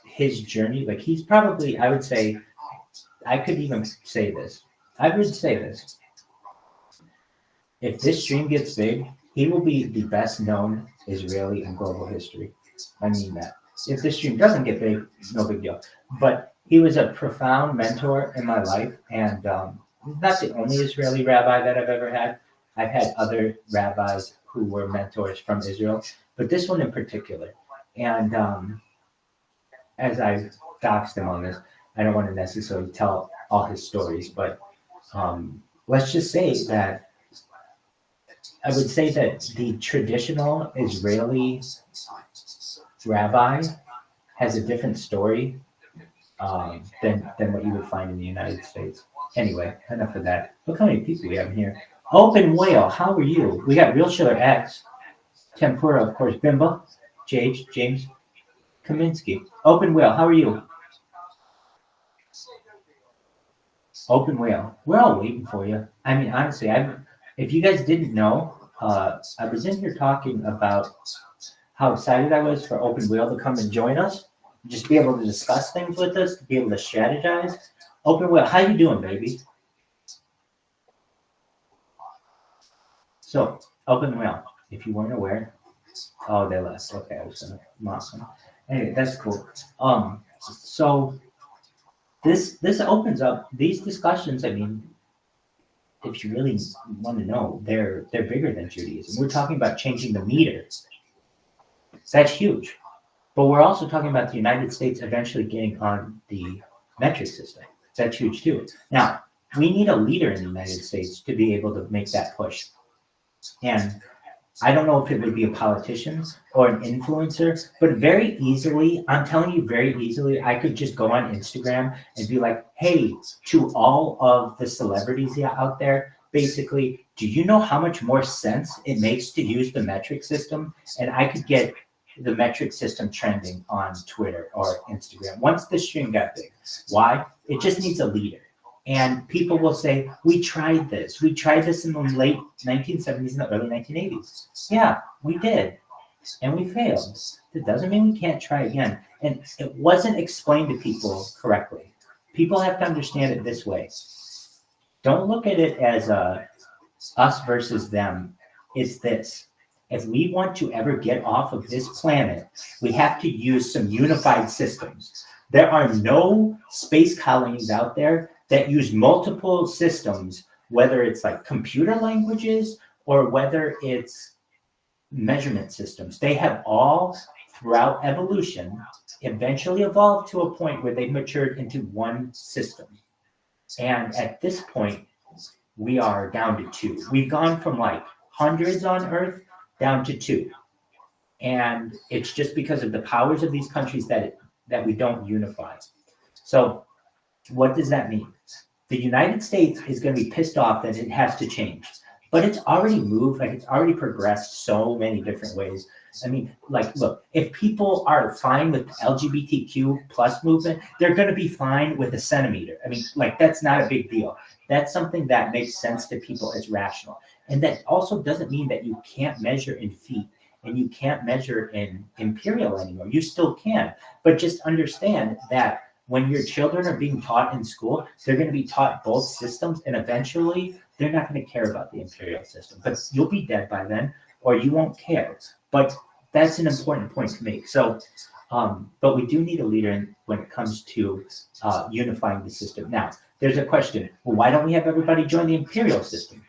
his journey, like he's probably, I would say, I could even say this. I would say this. If this stream gets big, he will be the best known Israeli in global history. I mean that. If this stream doesn't get big, no big deal. But he was a profound mentor in my life, and not the only Israeli rabbi that I've ever had. I've had other rabbis who were mentors from Israel, but this one in particular. And as I doxed him on this, I don't want to necessarily tell all his stories, but let's just say that I would say that the traditional Israeli rabbi has a different story than what you would find in the United States. Anyway, enough of that. Look how many people we have in here. Open Whale, how are you? We got Real Schiller X, Tempura, of course, Bimba, James Kaminsky. Open Whale, how are you? Open Whale, we're all waiting for you. I mean, honestly, if you guys didn't know, I was in here talking about how excited I was for Open Whale to come and join us, just be able to discuss things with us, to be able to strategize. Open Whale, how you doing, baby? So, Open Whale, if you weren't aware, oh, they left. Okay, I was gonna mock them. Anyway, that's cool. So this opens up these discussions. I mean, if you really want to know, they're bigger than Judaism. We're talking about changing the meter. That's huge. But we're also talking about the United States eventually getting on the metric system. That's huge too. Now, we need a leader in the United States to be able to make that push. And I don't know if it would be a politician or an influencer, but very easily, I'm telling you very easily, I could just go on Instagram and be like, hey, to all of the celebrities out there, basically, do you know how much more sense it makes to use the metric system? And I could get the metric system trending on Twitter or Instagram once the stream got big. Why? It just needs a leader. And people will say, we tried this. We tried this in the late 1970s and the early 1980s. Yeah, we did. And we failed. That doesn't mean we can't try again. And it wasn't explained to people correctly. People have to understand it this way. Don't look at it as us versus them. It's this. If we want to ever get off of this planet, we have to use some unified systems. There are no space colonies out there that use multiple systems, whether it's like computer languages or whether it's measurement systems. They have all, throughout evolution, eventually evolved to a point where they've matured into one system. And at this point, we are down to two. We've gone from like hundreds on Earth down to two. And it's just because of the powers of these countries that we don't unify. So what does that mean? The United States is going to be pissed off that it has to change, but it's already moved, like it's already progressed so many different ways. I mean, like, look, if people are fine with LGBTQ plus movement, they're going to be fine with a centimeter. I mean, like, that's not a big deal. That's something that makes sense to people as rational. And that also doesn't mean that you can't measure in feet and you can't measure in imperial anymore. You still can, but just understand that when your children are being taught in school, they're going to be taught both systems, and eventually they're not going to care about the imperial system. But you'll be dead by then, or you won't care. But that's an important point to make. So, but we do need a leader when it comes to unifying the system. Now, there's a question. Well, why don't we have everybody join the imperial system?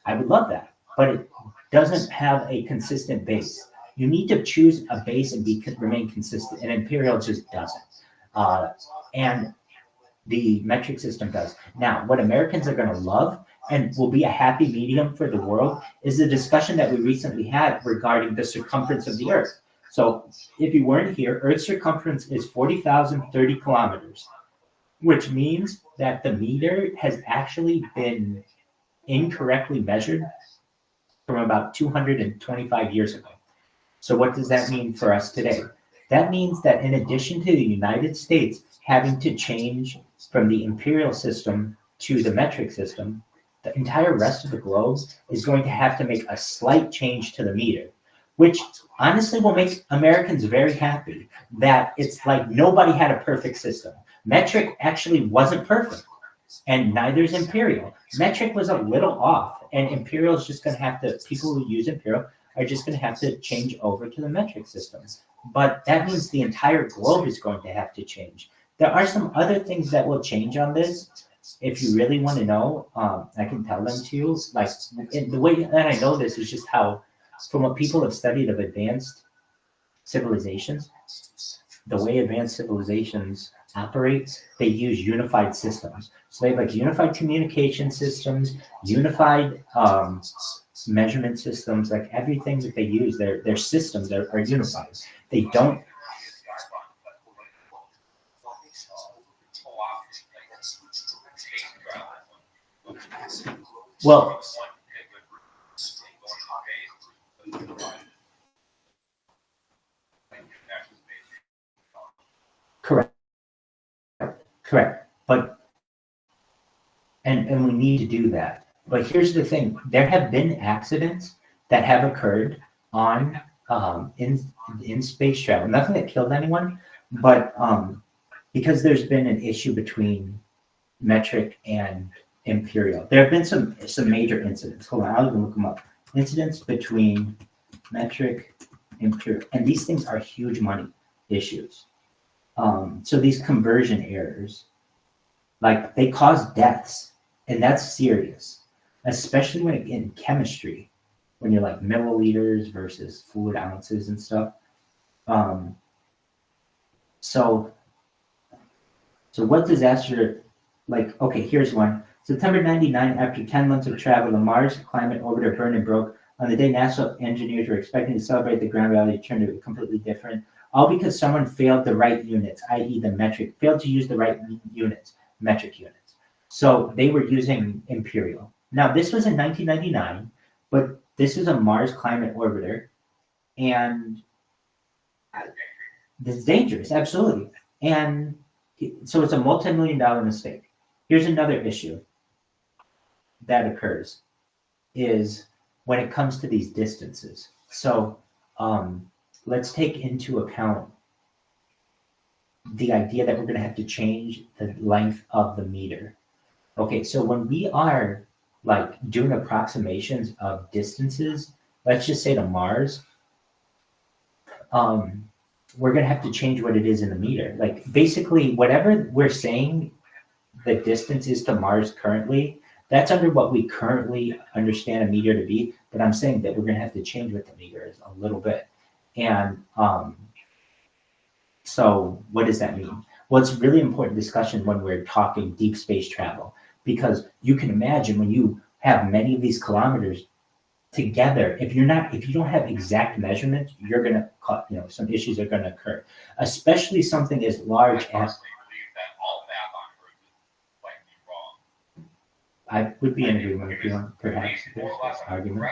I would love that, but it doesn't have a consistent base. You need to choose a base and remain consistent, and imperial just doesn't. And the metric system does. Now, what Americans are going to love and will be a happy medium for the world is the discussion that we recently had regarding the circumference of the Earth. So if you weren't here, Earth's circumference is 40,030 kilometers, which means that the meter has actually been incorrectly measured from about 225 years ago. So what does that mean for us today? That means that in addition to the United States having to change from the imperial system to the metric system, the entire rest of the globe is going to have to make a slight change to the meter, which honestly will make Americans very happy that it's like nobody had a perfect system. Metric actually wasn't perfect, and neither is imperial. Metric was a little off, and imperial is just going to have to, people who use imperial are just going to have to change over to the metric system. But that means the entire globe is going to have to change. There are some other things that will change on this. If you really want to know, I can tell them to you. Like, the way that I know this is just how, from what people have studied of advanced civilizations, the way advanced civilizations operate, they use unified systems. So they have like unified communication systems, unified measurement systems, like everything that they use, their systems are unified. They don't. Well, correct, but and we need to do that. But here's the thing: there have been accidents that have occurred on in space travel. Nothing that killed anyone, but because there's been an issue between metric and imperial. There have been some major incidents. Hold on, I'll even look them up. Incidents between metric, imperial, and these things are huge money issues. So these conversion errors, like they cause deaths, and that's serious, especially when in chemistry, when you're like milliliters versus fluid ounces and stuff. So what disaster, like, okay, here's one. September 99, after 10 months of travel, the Mars climate orbiter burned and broke. On the day NASA engineers were expecting to celebrate, the ground reality turned to completely different. All because someone failed the right units, i.e. the metric, failed to use the right units, metric units. So they were using imperial. Now, this was in 1999, but this is a Mars climate orbiter, and this is dangerous, absolutely. And so it's a multi-million-dollar mistake. Here's another issue that occurs is when it comes to these distances. So let's take into account the idea that we're going to have to change the length of the meter. Okay, so when we are like doing approximations of distances, let's just say to Mars, we're going to have to change what it is in the meter. Like basically whatever we're saying the distance is to Mars currently, that's under what we currently understand a meter to be, but I'm saying that we're going to have to change what the meter is a little bit. And so what does that mean? Well, it's really important discussion when we're talking deep space travel, because you can imagine when you have many of these kilometers together, if you don't have exact measurements, you're going to, some issues are going to occur, especially something as large as. I would be in agreement with you on perhaps this argument.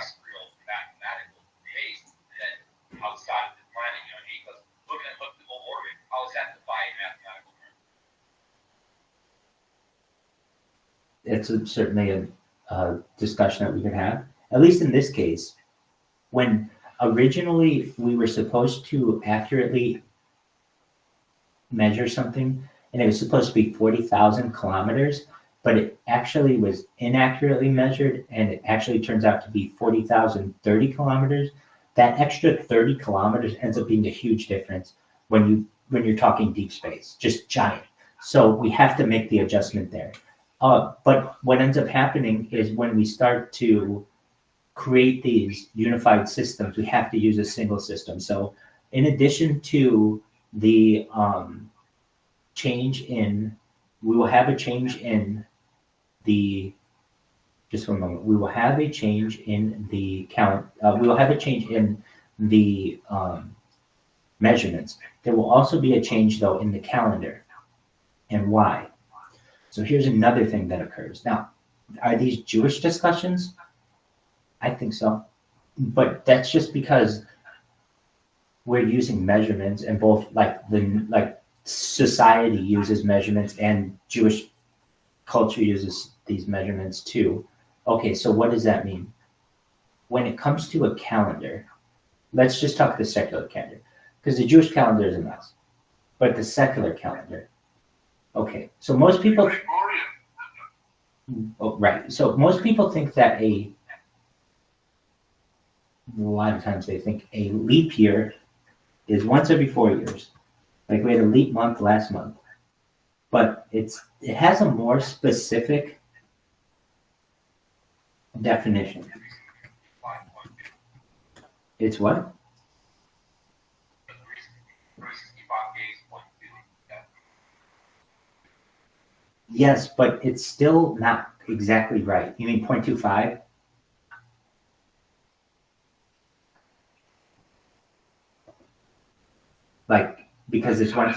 Outside of the planet, because looking at elliptical orbit, how is that defying mathematical terms? It's certainly a discussion that we could have. At least in this case, when originally we were supposed to accurately measure something, and it was supposed to be 40,000 kilometers, but it actually was inaccurately measured, and it actually turns out to be 40,030 kilometers. That extra 30 kilometers ends up being a huge difference when you're talking deep space, just giant. So we have to make the adjustment there. But what ends up happening is when we start to create these unified systems, we have to use a single system. So in addition to the we will have a change in the, just one moment, we will have a change in the count, we will have a change in the measurements. There will also be a change, though, in the calendar. And why? So here's another thing that occurs. Now, are these Jewish discussions? I think so. But that's just because we're using measurements, and both like society uses measurements and Jewish culture uses these measurements too. Okay, so what does that mean? When it comes to a calendar, let's just talk the secular calendar, because the Jewish calendar is a mess. But the secular calendar, okay, so most people, oh, right, so most people think that a lot of times they think a leap year is once every 4 years. Like we had a leap month last month. But it has a more specific definition. It's what? Yes, but it's still not exactly right. You mean 0.25? Like, because it's one.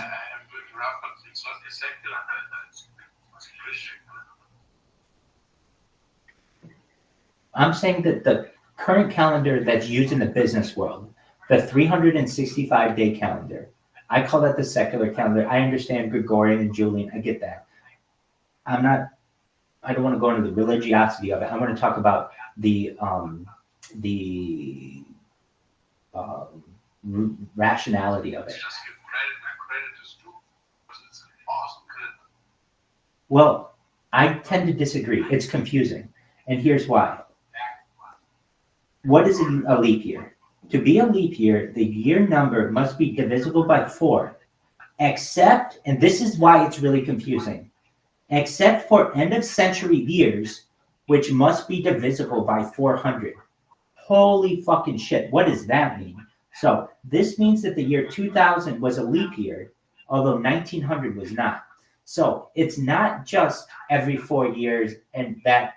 I'm saying that the current calendar that's used in the business world, the 365-day calendar, I call that the secular calendar. I understand Gregorian and Julian. I get that. I don't want to go into the religiosity of it. I want to talk about the rationality of it. Well, I tend to disagree. It's confusing. And here's why. What is a leap year? To be a leap year, the year number must be divisible by 4, except, and this is why it's really confusing, except for end of century years, which must be divisible by 400. Holy fucking shit. What does that mean? So this means that the year 2000 was a leap year, although 1900 was not. So it's not just every 4 years and that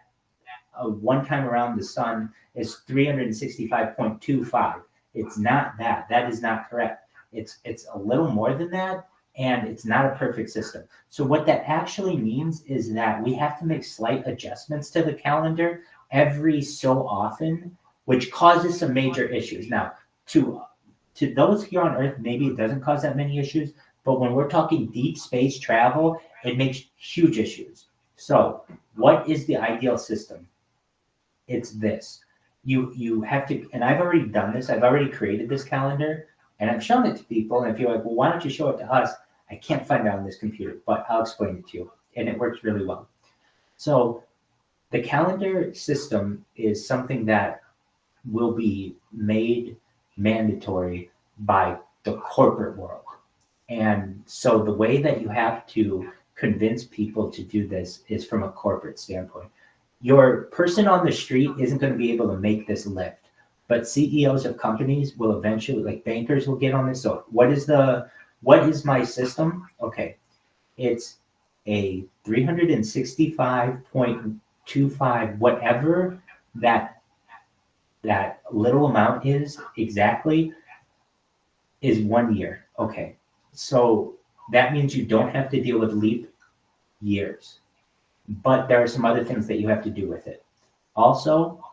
one time around the sun is 365.25. It's not that. That is not correct. It's a little more than that, and it's not a perfect system. So what that actually means is that we have to make slight adjustments to the calendar every so often, which causes some major issues. Now, to those here on Earth, maybe it doesn't cause that many issues, but when we're talking deep space travel, it makes huge issues. So what is the ideal system? It's this. You have to, and I've already done this. I've already created this calendar, and I've shown it to people. And if you're like, well, why don't you show it to us? I can't find it on this computer, but I'll explain it to you. And it works really well. So the calendar system is something that will be made mandatory by the corporate world. And so the way that you have to convince people to do this is from a corporate standpoint. Your person on the street isn't going to be able to make this lift, but CEOs of companies will eventually, like bankers will get on this. So what is my system? Okay. It's a 365.25, whatever that little amount is exactly, is 1 year. Okay. So that means you don't have to deal with leap years. But there are some other things that you have to do with it. Also,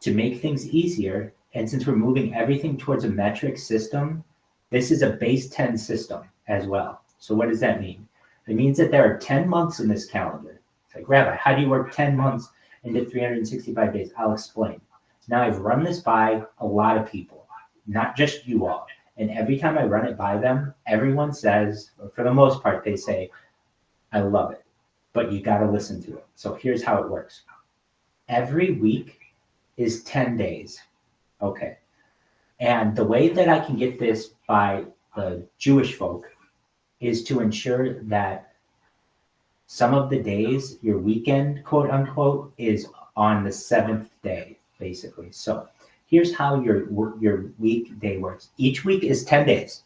to make things easier, and since we're moving everything towards a metric system, this is a base 10 system as well. So what does that mean? It means that there are 10 months in this calendar. It's like, Rabbi, how do you work 10 months into 365 days? I'll explain. Now, I've run this by a lot of people, not just you all. And every time I run it by them, everyone says, or for the most part, they say, I love it. But you got to listen to it. So here's how it works. Every week is 10 days. Okay. And the way that I can get this by the Jewish folk is to ensure that some of the days, your weekend, quote unquote, is on the 7th day, basically. So here's how your weekday works. Each week is 10 days.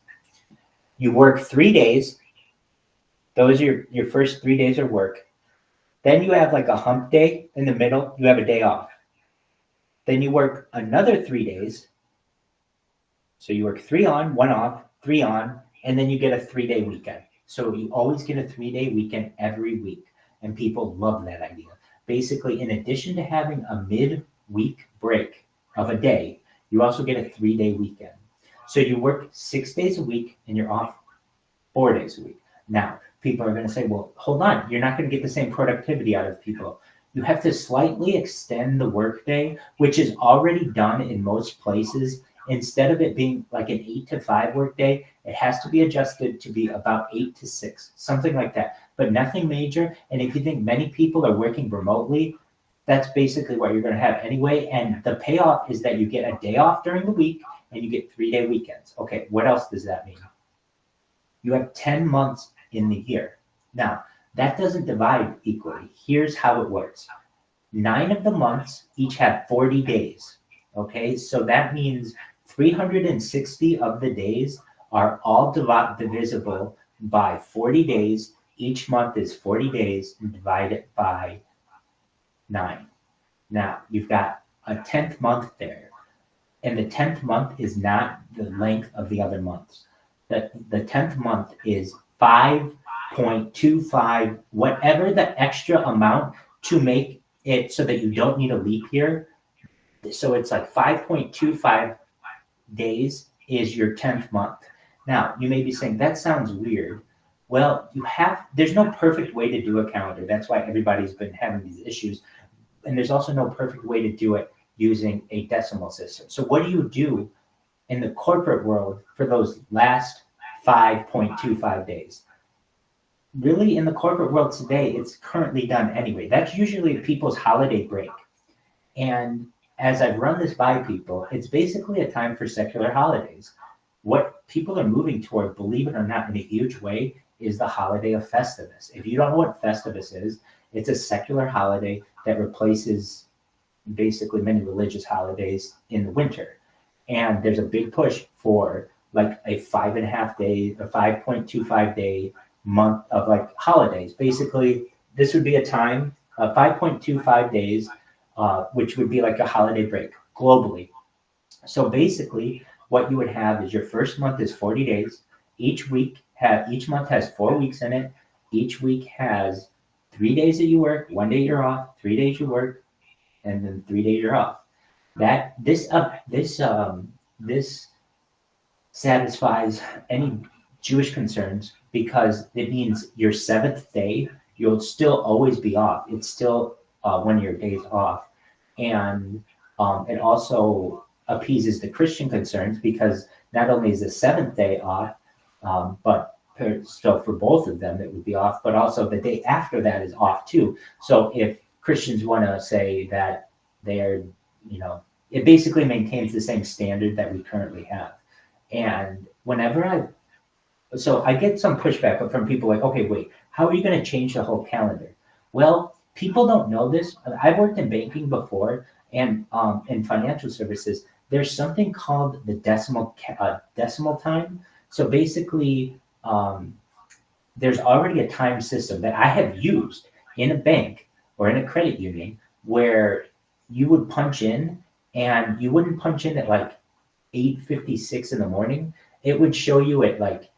You work 3 days. Those are your first 3 days of work. Then you have like a hump day in the middle. You have a day off. Then you work another 3 days. So you work 3 on, 1 off. 3 on, and then you get a 3-day weekend. So you always get a 3-day weekend every week. And people love that idea. Basically, in addition to having a mid-week break of a day, you also get a 3-day weekend. So you work 6 days a week and you're off 4 days a week. Now, people are going to say, well, hold on, you're not going to get the same productivity out of people. You have to slightly extend the workday, which is already done in most places. Instead of it being like an 8 to 5 workday, it has to be adjusted to be about 8 to 6, something like that, but nothing major. And if you think many people are working remotely, that's basically what you're going to have anyway. And the payoff is that you get a day off during the week and you get 3-day weekends. Okay, what else does that mean? You have 10 months in the year. Now, that doesn't divide equally. Here's how it works. 9 of the months each have 40 days. Okay, so that means 360 of the days are all divisible by 40 days. Each month is 40 days and divide it by 9. Now, you've got a 10th month there. And the 10th month is not the length of the other months. The 10th month is 5.25, whatever the extra amount to make it so that you don't need a leap year. So it's like 5.25 days is your 10th month. Now, you may be saying, that sounds weird. Well, there's no perfect way to do a calendar. That's why everybody's been having these issues. And there's also no perfect way to do it using a decimal system. So what do you do in the corporate world for those last 5.25 days? Really, in the corporate world today, it's currently done anyway. That's usually people's holiday break. And as I've run this by people, it's basically a time for secular holidays. What people are moving toward, believe it or not, in a huge way, is the holiday of Festivus. If you don't know what Festivus is, it's a secular holiday that replaces basically many religious holidays in the winter. And there's a big push for like a 5.5 day, a 5.25 day month of like holidays. Basically, this would be a time, 5.25 days, which would be like a holiday break globally. So basically, what you would have is your first month is 40 days. Each month has 4 weeks in it. Each week has 3 days that you work, 1 day you're off, 3 days you work, and then 3 days you're off. This satisfies any Jewish concerns because it means your 7th day you'll still always be off. It's still one of your days off, and it also appeases the Christian concerns because not only is the 7th day off, but so for both of them it would be off, but also the day after that is off too. So if Christians want to say that they're, it basically maintains the same standard that we currently have. And so I get some pushback from people like, okay, wait, how are you going to change the whole calendar? Well, people don't know this. I've worked in banking before and in financial services. There's something called the decimal time. So basically, there's already a time system that I have used in a bank or in a credit union where you would punch in and you wouldn't punch in at like 8:56 in the morning. It would show you at like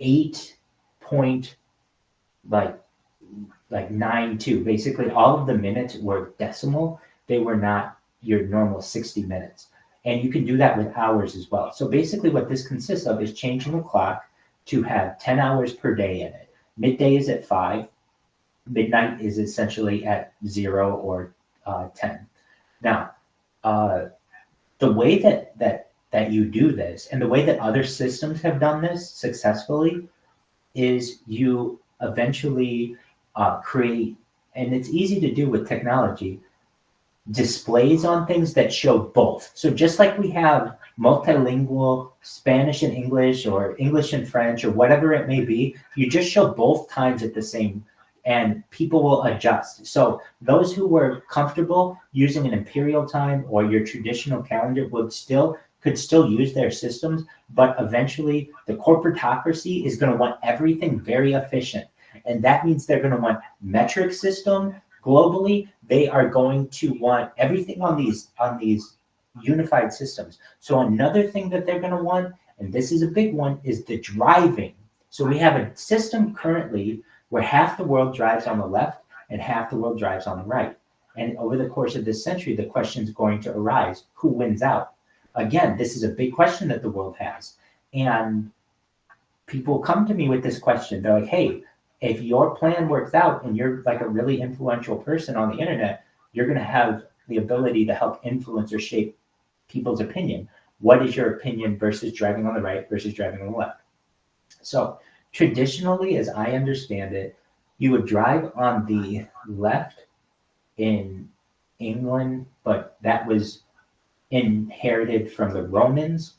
8.92. Basically, all of the minutes were decimal. They were not your normal 60 minutes. And you can do that with hours as well. So basically what this consists of is changing the clock to have 10 hours per day in it. Midday is at 5. Midnight is essentially at 0 or 10. Now, the way that you do this and the way that other systems have done this successfully is you eventually create, and it's easy to do with technology, displays on things that show both. So just like we have multilingual Spanish and English or English and French or whatever it may be, you just show both times at the same, and people will adjust. So those who were comfortable using an imperial time or your traditional calendar could still use their systems, but eventually the corporatocracy is going to want everything very efficient. And that means they're going to want metric system. Globally, they are going to want everything on these unified systems. So another thing that they're going to want and this is a big one, is the driving. So we have a system currently where half the world drives on the left and half the world drives on the right. And over the course of this century, the question is going to arise, who wins out? Again, this is a big question that the world has. And people come to me with this question. They're like, hey, if your plan works out and you're like a really influential person on the internet, you're going to have the ability to help influence or shape people's opinion. What is your opinion versus driving on the right versus driving on the left? So traditionally, as I understand it, you would drive on the left in England, but that was inherited from the Romans.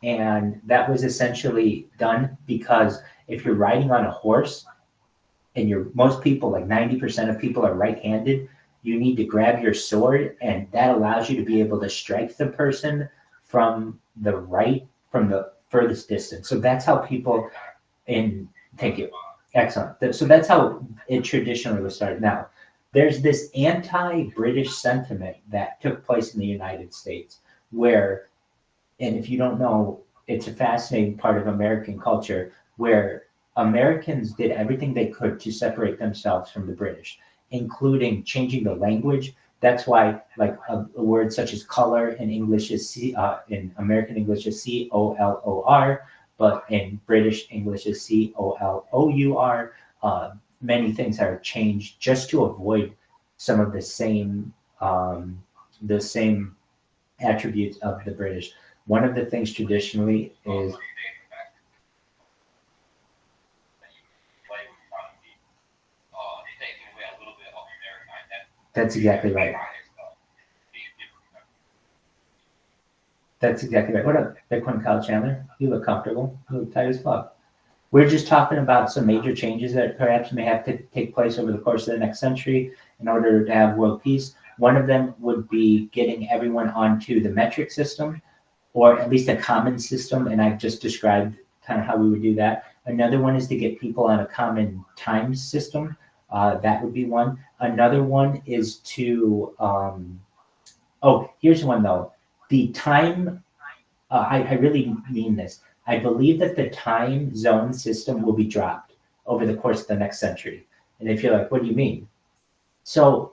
And that was essentially done because if you're riding on a horse and most people, like 90% of people are right-handed, you need to grab your sword, and that allows you to be able to strike the person from the right, from the furthest distance. So that's how people thank you. Excellent. So that's how it traditionally was started. Now, there's this anti-British sentiment that took place in the United States where, and if you don't know, it's a fascinating part of American culture where Americans did everything they could to separate themselves from the British, including changing the language. That's why, like a word such as color in English is in American English is COLOR, but in British English is COLOUR. Many things are changed just to avoid some of the same attributes of the British. One of the things traditionally is that's exactly right. That's exactly right. What up, Bitcoin Kyle Chandler? You look comfortable. You look tight as fuck. We're just talking about some major changes that perhaps may have to take place over the course of the next century in order to have world peace. One of them would be getting everyone onto the metric system, or at least a common system, and I've just described kind of how we would do that. Another one is to get people on a common time system. That would be one. Another one is to, here's one though. The time, I really mean this. I believe that the time zone system will be dropped over the course of the next century. And if you're like, what do you mean? So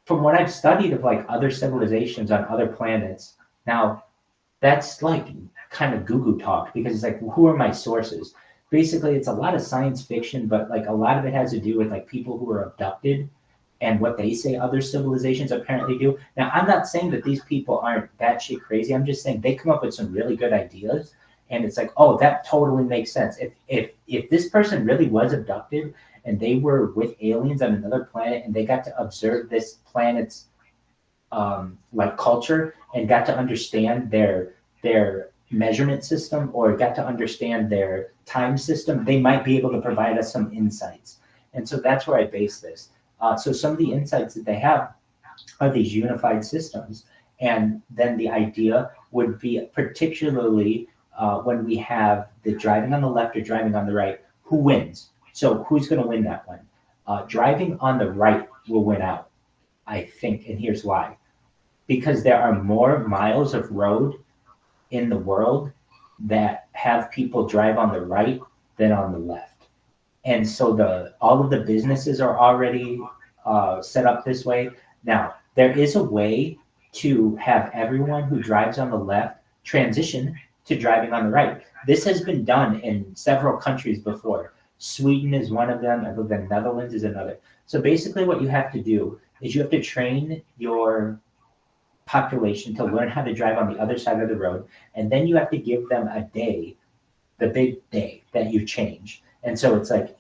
from what I've studied of like other civilizations on other planets, now that's like kind of goo-goo talk because it's like, who are my sources? Basically, it's a lot of science fiction, but like a lot of it has to do with like people who are abducted and what they say other civilizations apparently do. Now, I'm not saying that these people aren't batshit crazy. I'm just saying they come up with some really good ideas. And it's like, oh, that totally makes sense. If this person really was abducted and they were with aliens on another planet and they got to observe this planet's like culture and got to understand their measurement system or got to understand their time system, they might be able to provide us some insights. And so that's where I base this. So some of the insights that they have are these unified systems. And then the idea would be particularly when we have the driving on the left or driving on the right, who wins? So who's going to win that one? Driving on the right will win out, I think, and here's why. Because there are more miles of road in the world that have people drive on the right than on the left. And so all of the businesses are already set up this way. Now, there is a way to have everyone who drives on the left transition to driving on the right. This has been done in several countries before. Sweden is one of them. I believe the Netherlands is another. So basically what you have to do is you have to train your population to learn how to drive on the other side of the road. And then you have to give them a day, the big day that you change. And so it's like,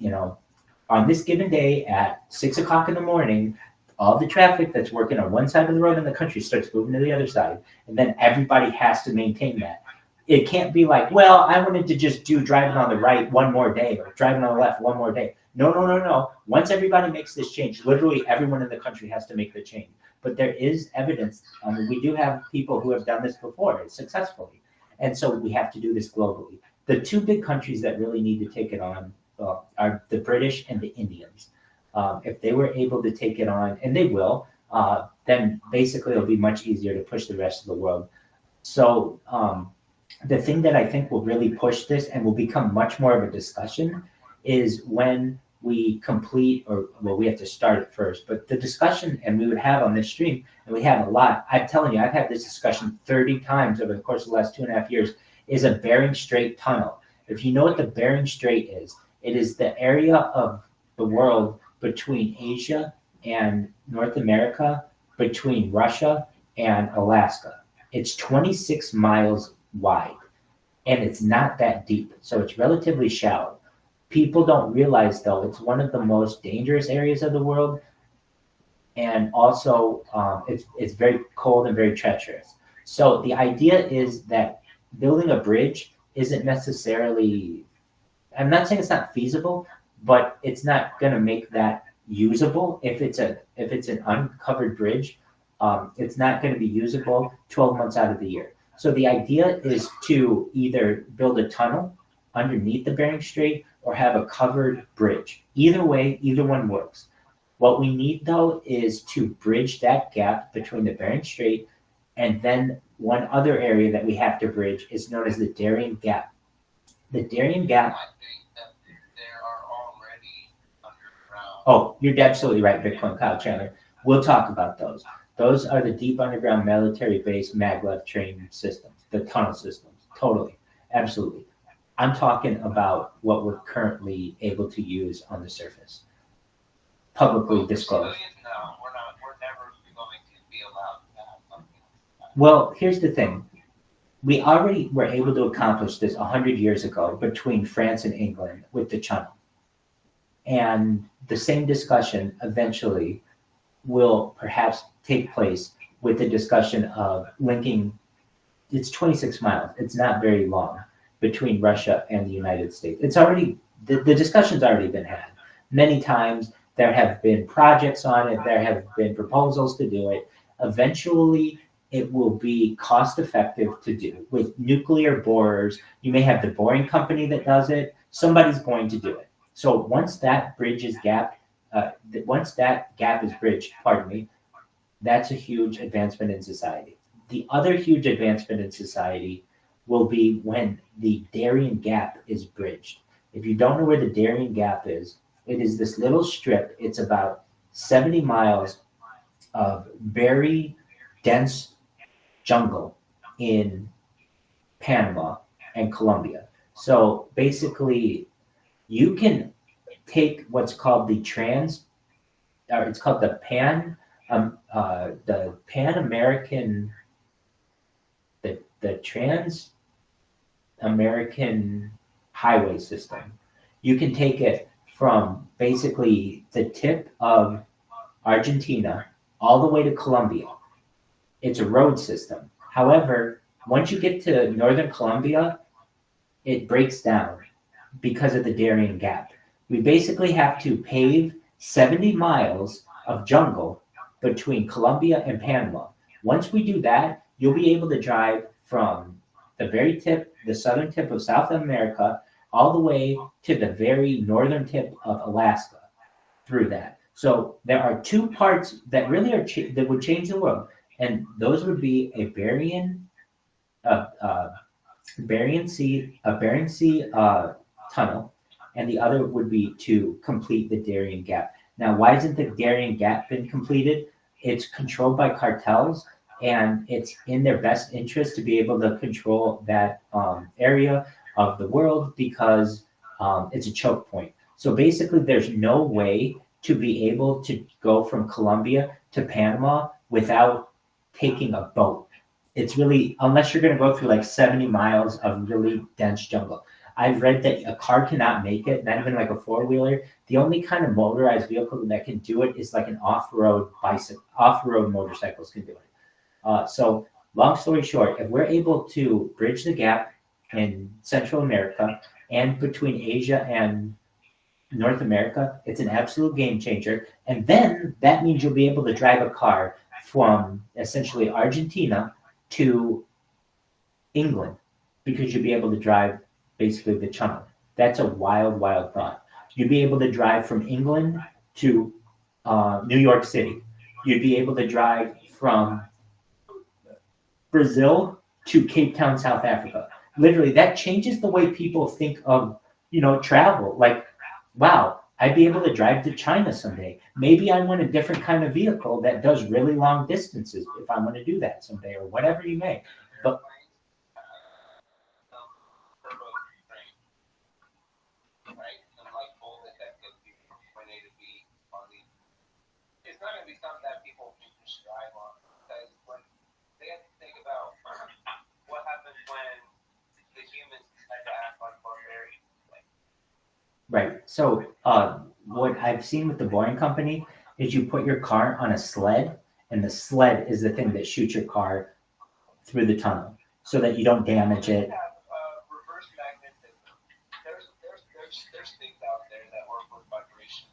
on this given day at 6 o'clock in the morning, all the traffic that's working on one side of the road in the country starts moving to the other side. And then everybody has to maintain that. It can't be like, well, I wanted to just do driving on the right one more day or driving on the left one more day. No. Once everybody makes this change, literally everyone in the country has to make the change. But there is evidence. We do have people who have done this before successfully. And so we have to do this globally. The two big countries that really need to take it on are the British and the Indians. If they were able to take it on, and they will, then basically it'll be much easier to push the rest of the world. So the thing that I think will really push this and will become much more of a discussion is when we complete, or well, we have to start it first, but the discussion, and we would have on this stream, and we have a lot. I'm telling you, I've had this discussion 30 times over the course of the last 2.5 years, is a Bering Strait tunnel. If you know what the Bering Strait is, it is the area of the world between Asia and North America, between Russia and Alaska. It's 26 miles wide, and it's not that deep, so it's relatively shallow. People don't realize, though, it's one of the most dangerous areas of the world, and also it's very cold and very treacherous. So the idea is that building a bridge isn't necessarily, I'm not saying it's not feasible, but it's not going to make that usable. If it's an uncovered bridge, it's not going to be usable 12 months out of the year. So the idea is to either build a tunnel underneath the Bering Strait or have a covered bridge. Either way, either one works. What we need, though, is to bridge that gap between the Bering Strait, and then one other area that we have to bridge is known as the Darien Gap. The Darien Gap. I think that there are already underground. Oh, you're absolutely right, Bitcoin Kyle Chandler. We'll talk about those. Those are the deep underground military-based maglev train systems, the tunnel systems. Totally, absolutely. I'm talking about what we're currently able to use on the surface, publicly disclosed. No, we're never going to be allowed to have something like that. Well, here's the thing. We already were able to accomplish this 100 years ago between France and England with the channel. And the same discussion eventually will perhaps take place with the discussion of linking, it's 26 miles, it's not very long, between Russia and the United States. It's already, the discussion's already been had many times. There have been projects on it, there have been proposals to do it. Eventually, it will be cost effective to do with nuclear borers. You may have the boring company that does it, somebody's going to do it. So once that bridge is gapped, once that gap is bridged, that's a huge advancement in society. The other huge advancement in society will be when the Darien Gap is bridged. If you don't know where the Darien Gap is, it is this little strip. It's about 70 miles of very dense jungle in Panama and Colombia. So basically, you can take what's called the it's called the Pan American, the Trans American Highway System. You can take it from basically the tip of Argentina all the way to Colombia. It's a road system. However, once you get to northern Colombia, it breaks down because of the Darien Gap. We basically have to pave 70 miles of jungle between Colombia and Panama. Once we do that, you'll be able to drive from the very tip, the southern tip of South America, all the way to the very northern tip of Alaska through that. So there are two parts that really are that would change the world, and those would be a Bering Sea tunnel, and the other would be to complete the Darien Gap. Now, why hasn't the Darien Gap been completed? It's controlled by cartels, and it's in their best interest to be able to control that area of the world because it's a choke point. So basically, there's no way to be able to go from Colombia to Panama without taking a boat. It's really, unless you're going to go through like 70 miles of really dense jungle. I've read that a car cannot make it, not even like a four-wheeler. The only kind of motorized vehicle that can do it is like an off-road bicycle. Off-road motorcycles can do it. So long story short, if we're able to bridge the gap in Central America and between Asia and North America, it's an absolute game changer. And then that means you'll be able to drive a car from essentially Argentina to England because you'll be able to drive basically the channel. That's a wild, wild thought. You'd be able to drive from England to New York City. You'd be able to drive from Brazil to Cape Town, South Africa. literally that changes the way people think of, travel. Like, wow, I'd be able to drive to China someday. Maybe I want a different kind of vehicle that does really long distances if I want to do that someday, or whatever you may. But right? And like full detective people from point A to B on the. It's not going to be something that people can prescribe on because when they have to think about what happens when the humans decide to act like barbarians. right. So what I've seen with the Boring Company is you put your car on a sled, and the sled is the thing that shoots your car through the tunnel so that you don't damage it. Have reverse magnetism. There's things out there that work with vibration.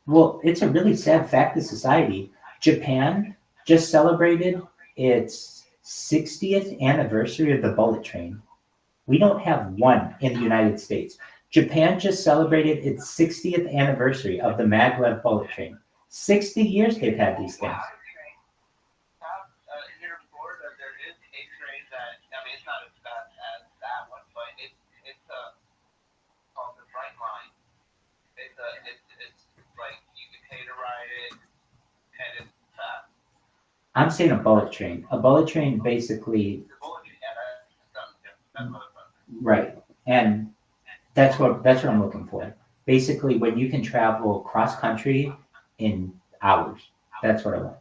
Well, it's a really sad fact of society. Japan just celebrated its 60th anniversary of the bullet train. We don't have one in the United States. Japan just celebrated its 60th anniversary of the maglev bullet train. 60 years they've had these things. Here in Florida, there is a train that, I mean, it's not as bad as that one, but it's called the Bright Line. It's like you can pay to ride it, and it's fast. I'm saying a bullet train. A bullet train basically, The bullet train, yeah, that's something different. That's motherfucker. right. And that's what I'm looking for. Basically, when you can travel cross country in hours, that's what I want.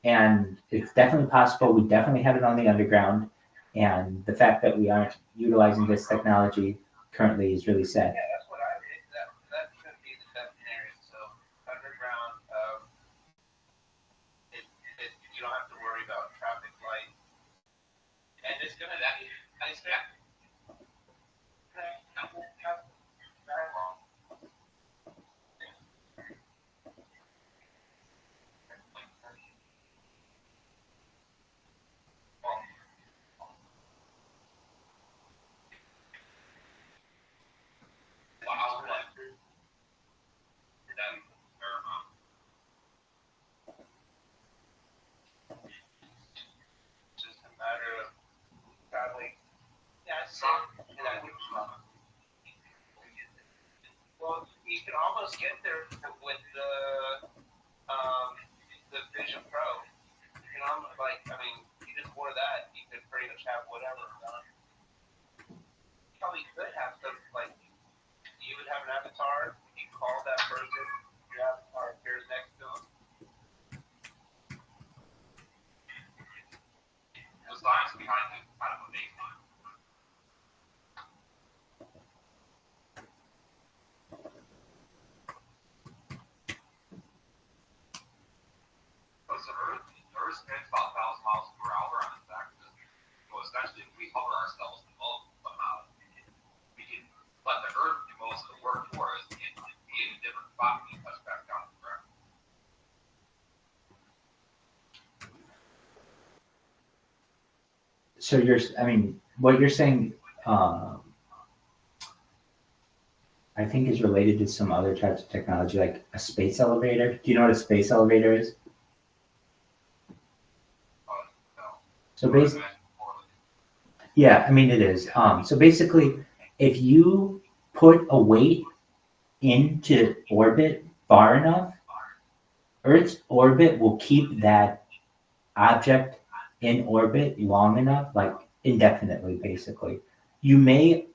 And it's definitely possible. We definitely have it on the underground. And the fact that we aren't utilizing this technology currently is really sad. Yeah, that's what that's going to be the best scenario. So underground, you don't have to worry about traffic lights, and it's going to I expect that won't have very long. Wow, just a matter of traveling. Yeah, well, you can almost get there with the Vision Pro. You can almost you just wear that, you could pretty much have whatever. Probably could have some you would have an avatar. You call that person, your avatar appears next to them. The science behind it is kind of amazing. Because the Earth spins about 1,000 miles per hour on its axis. So essentially, if we hover ourselves the most somehow, we can let the Earth do most of the work for us and be in a different spot when you touch back down to the ground. So what you're saying, I think is related to some other types of technology, like a space elevator. Do you know what a space elevator is? So basically, yeah, it is. So basically, if you put a weight into orbit far enough, Earth's orbit will keep that object in orbit long enough, like indefinitely, basically. You may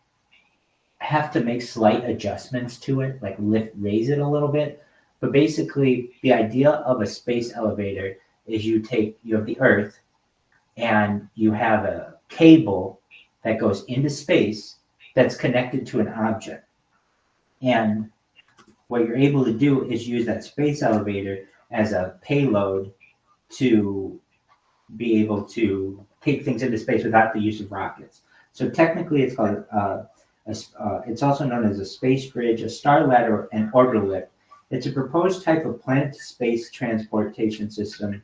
have to make slight adjustments to it, like raise it a little bit. But basically, the idea of a space elevator is you have the Earth, and you have a cable that goes into space that's connected to an object. And what you're able to do is use that space elevator as a payload to be able to take things into space without the use of rockets. So technically, it's called it's also known as a space bridge, a star ladder, and orbital lift. It's a proposed type of planet-to-space transportation system.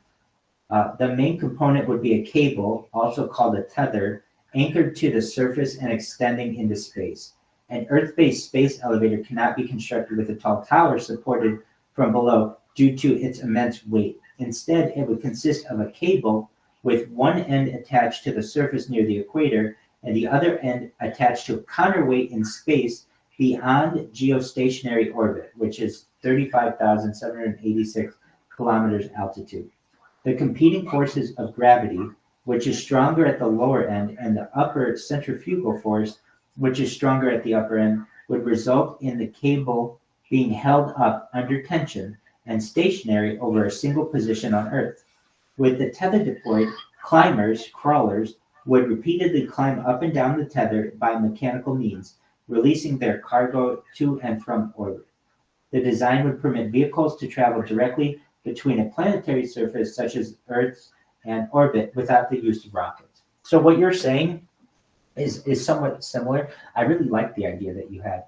The main component would be a cable, also called a tether, anchored to the surface and extending into space. An Earth-based space elevator cannot be constructed with a tall tower supported from below due to its immense weight. Instead, it would consist of a cable with one end attached to the surface near the equator and the other end attached to a counterweight in space beyond geostationary orbit, which is 35,786 kilometers altitude. The competing forces of gravity, which is stronger at the lower end, and the upper centrifugal force, which is stronger at the upper end, would result in the cable being held up under tension and stationary over a single position on Earth. With the tether deployed, crawlers, would repeatedly climb up and down the tether by mechanical means, releasing their cargo to and from orbit. The design would permit vehicles to travel directly between a planetary surface such as Earth's and orbit without the use of rockets. So what you're saying is somewhat similar. I really like the idea that you had,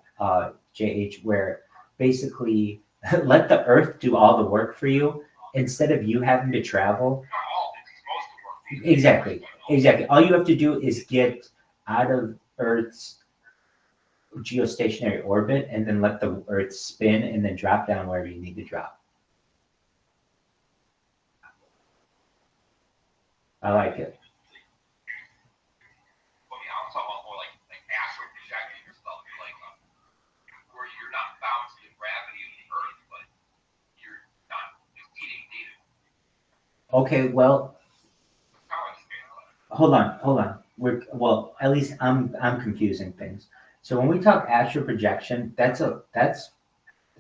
JH, where basically let the Earth do all the work for you instead of you having to travel. Exactly. All you have to do is get out of Earth's geostationary orbit and then let the Earth spin and then drop down wherever you need to drop. I like it. Well, yeah, I'm talking about more like astral projection or stuff, like where you're not bound to the gravity of the Earth, but you're not exceeding data. Okay, well, How I understand that. hold on. At least I'm confusing things. So when we talk astral projection, that's a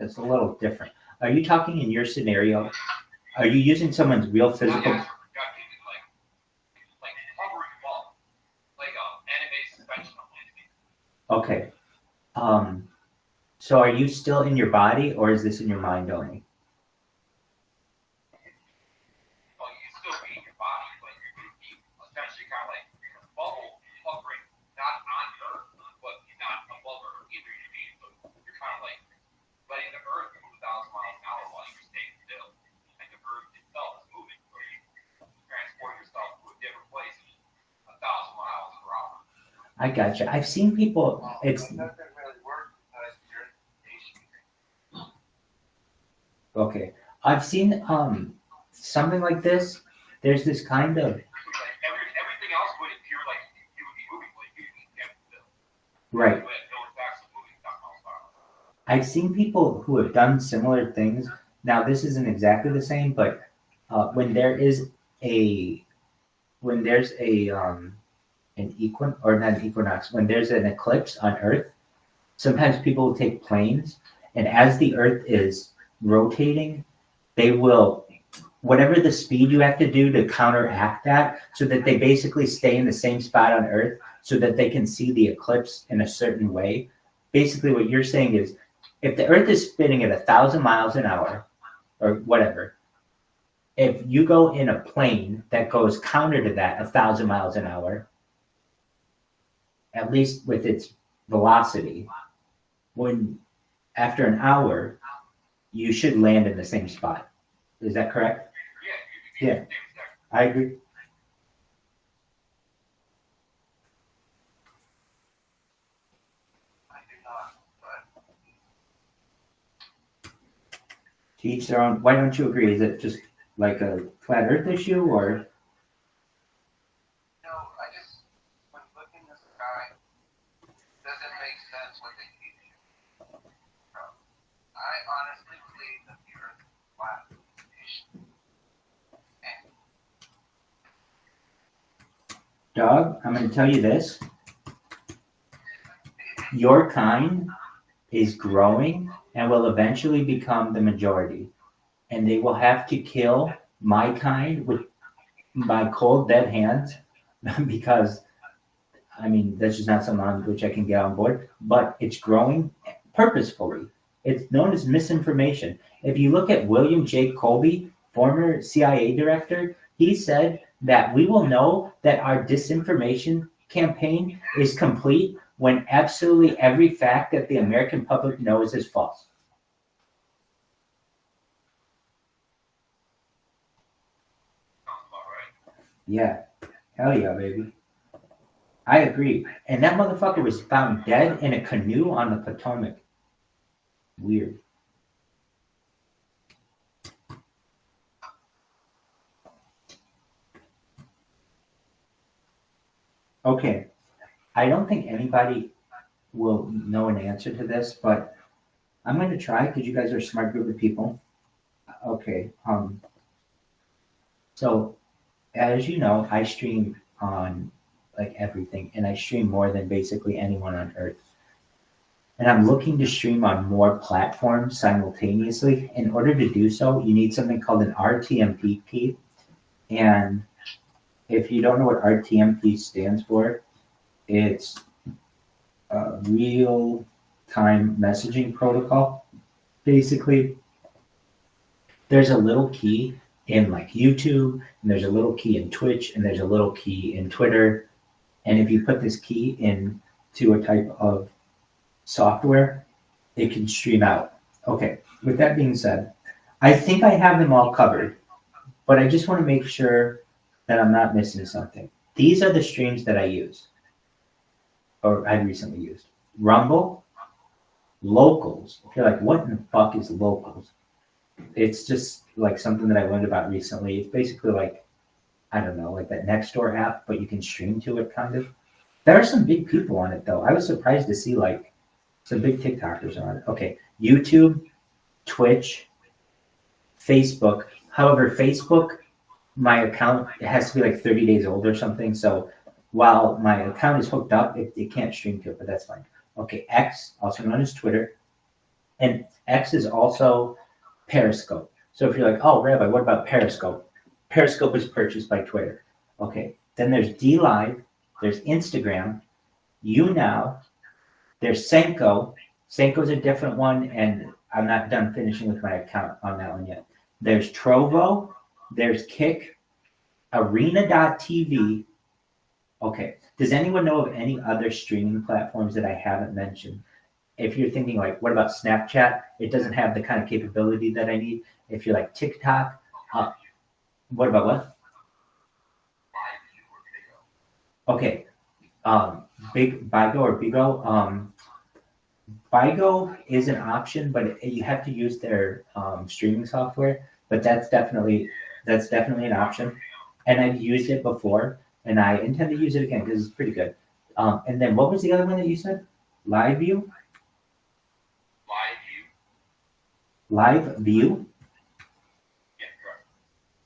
little different. Are you talking in your scenario? Are you using someone's real physical? Not astral projection, like hovering above, like animated suspension of light. Okay. So are you still in your body or is this in your mind only? Well, you can still be in your body, but you're going to be essentially kind of like a bubble hovering not on Earth, but not above Earth either. You mean, so you're kind of like letting the Earth move 1,000 miles an hour while you're staying still, and the Earth itself is moving, or you transport yourself to a different place 1,000 miles per hour. I gotcha. I've seen people. It's It doesn't really work because you're okay. I've seen something like this. There's this kind of Like everything else would appear like you would be moving, but you would be kept still. right. But no, it's actually moving 1,000 miles per hour. I've seen people who have done similar things. Now, this isn't exactly the same, but when there's a an equinox, when there's an eclipse on Earth, sometimes people will take planes, and as the Earth is rotating, they will whatever the speed you have to do to counteract that, so that they basically stay in the same spot on Earth, so that they can see the eclipse in a certain way. Basically, what you're saying is, if the Earth is spinning at 1,000 miles an hour, or whatever, if you go in a plane that goes counter to that 1,000 miles an hour, at least with its velocity, when after an hour, you should land in the same spot. Is that correct? Yeah, I agree. I do not, but To each their own. Why don't you agree? Is it just like a flat Earth issue, or? no, I just when looking at the sky, doesn't make sense what they teach you. I honestly believe that the Earth is flat. Dog, I'm going to tell you this. Your kind is growing and will eventually become the majority. And they will have to kill my kind with my cold, dead hands because, I mean, that's just not something on which I can get on board. But it's growing purposefully. It's known as misinformation. If you look at William J. Colby, former CIA director, he said that we will know that our disinformation campaign is complete when absolutely every fact that the American public knows is false. Sounds about right. Yeah. Hell yeah, baby. I agree. And that motherfucker was found dead in a canoe on the Potomac. Weird. Okay, I don't think anybody will know an answer to this, but I'm going to try because you guys are a smart group of people. Okay, so as you know, I stream on like everything, and I stream more than basically anyone on earth. And I'm looking to stream on more platforms simultaneously. In order to do so, you need something called an RTMP key. And if you don't know what RTMP stands for, it's a real time messaging protocol. Basically, there's a little key in like YouTube, and there's a little key in Twitch, and there's a little key in Twitter. And if you put this key into a type of software, it can stream out. Okay, with that being said, I think I have them all covered, but I just want to make sure that I'm not missing something. These are the streams that I use, or I recently used. Rumble, Locals. If you're like, what in the fuck is Locals? It's just like something that I learned about recently. It's basically like, I don't know, like that Nextdoor app, but you can stream to it kind of. There are some big people on it though. I was surprised to see like some big TikTokers on it. Okay, YouTube, Twitch, Facebook. However, Facebook, my account, it has to be like 30 days old or something. So while my account is hooked up, it can't stream to it, but that's fine. Okay, X, also known as Twitter. And X is also Periscope. So if you're like, oh, Rabbi, what about Periscope? Periscope was purchased by Twitter. Okay, then there's DLive, there's Instagram, YouNow, there's Senko. Senko's a different one, and I'm not done finishing with my account on that one yet. There's Trovo, there's Kick, Arena.tv. Okay, does anyone know of any other streaming platforms that I haven't mentioned? If you're thinking like, what about Snapchat? It doesn't have the kind of capability that I need. If you're like TikTok, what about what? Okay, Big Bigo or Bigo. Bigo is an option, but you have to use their streaming software. But that's definitely an option, and I've used it before, and I intend to use it again because it's pretty good. And then what was the other one that you said? Live View. Live View. Yeah, correct.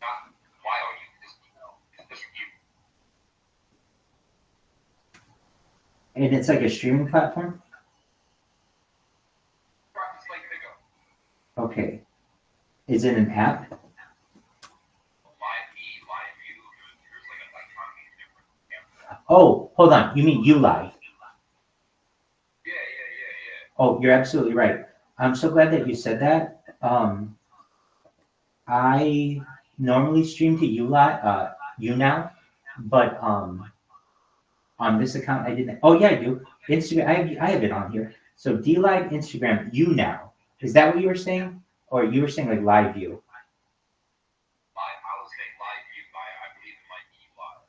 Not YOU, just view. And it's like a streaming platform. Practice like Bigo. Okay, is it an app? Live view, there's like a dichotomy different. Oh, hold on. You mean ULive? Yeah. Oh, you're absolutely right. I'm so glad that you said that. I normally stream to ULive, YouNow, but on this account I didn't. Oh yeah, I do. Instagram. I have it on here. So DLive, Instagram, YouNow. Is that what you were saying, or you were saying like Live View? I was saying live view by, I believe it might be live.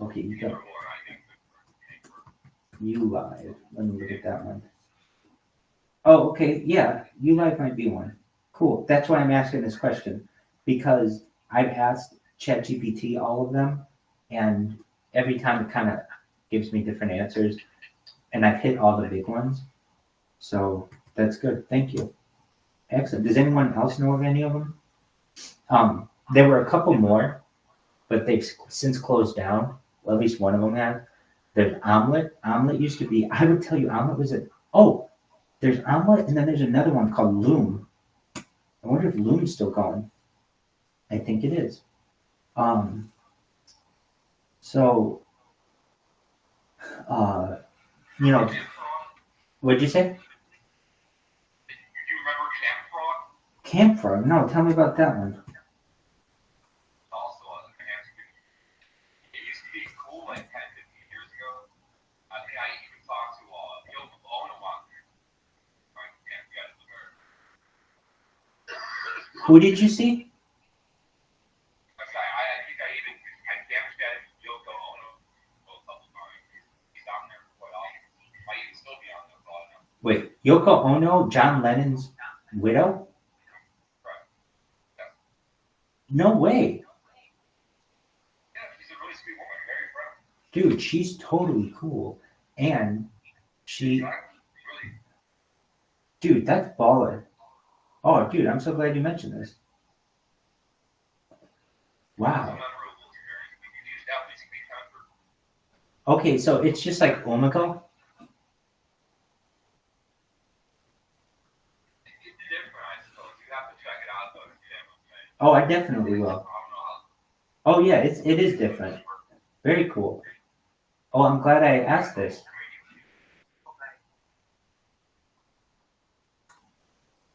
Okay, you Either go. or, I think. ULive. Let me look at that one. Oh, okay. Yeah, ULive might be one. Cool. That's why I'm asking this question, because I've asked ChatGPT all of them, and every time it kind of gives me different answers, and I've hit all the big ones. So that's good. Thank you. Excellent. Does anyone else know of any of them? There were a couple more, but they've since closed down. Well, at least one of them has. There's Omelet. Omelet used to be, I would tell you, Omelet was there's Omelet, and then there's another one called Loom. I wonder if Loom's still going. I think it is. So, you know, what'd you say? Do you remember Camp Frog? Camp Frog? No, tell me about that one. Also a enhanced video. It used to be cool like 10, 15 years ago. I think I even talked to Yoko Ono on there. Right? Can't forget her. Who did you see? I think I even had damage that Yoko Ono a couple times. He's on there quite often. Might even still be on there for all I know. Wait, Yoko Ono, John Lennon's widow? Right. Yeah. No way. Yeah, she's a really sweet woman, very friendly. dude, she's totally cool. And she, dude, that's baller. Oh, dude, I'm so glad you mentioned this. Wow. Okay, so it's just like Omegle? Oh, I definitely will. Oh yeah, it is different. Very cool. Oh, I'm glad I asked this.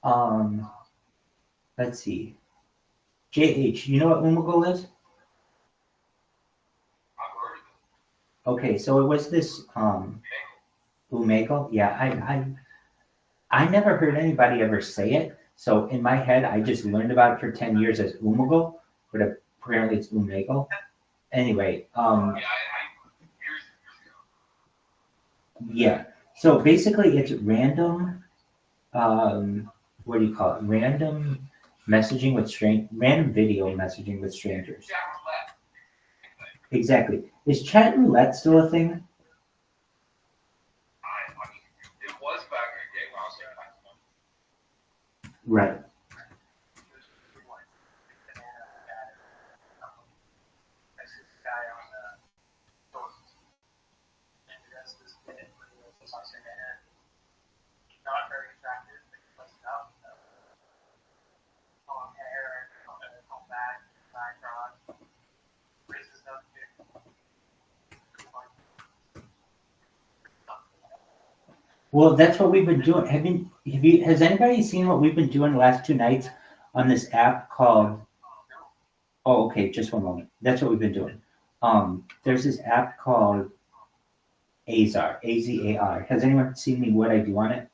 Um, let's see. JH, you know what Omegle is? Okay, so it was this Omegle. Yeah, I never heard anybody ever say it. So in my head, I just learned about it for 10 years as Omegle, but apparently it's Omegle. Anyway, yeah. So basically, it's random. What do you call it? Random messaging with random video messaging with strangers. Exactly. Is chat roulette still a thing? Right. Well, that's what we've been doing. Has anybody seen what we've been doing the last 2 nights on this app called? Oh, okay, just one moment. That's what we've been doing. There's this app called Azar, Azar. Has anyone seen me what I do on it?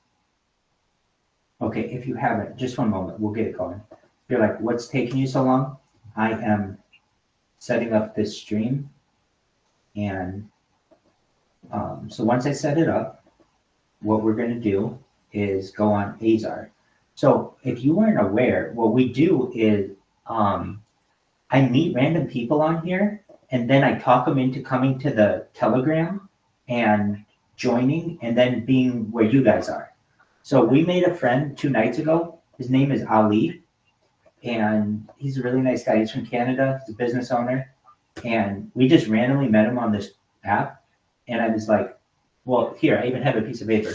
Okay, if you haven't, just one moment. We'll get it going. You're like, what's taking you so long? I am setting up this stream, and so once I set it up, what we're going to do is go on Azar. So if you weren't aware, what we do is I meet random people on here, and then I talk them into coming to the Telegram and joining, and then being where you guys are. So we made a friend 2 nights ago. His name is Ali, and he's a really nice guy. He's from Canada. He's a business owner, and we just randomly met him on this app. And I was like, well, here, I even have a piece of paper.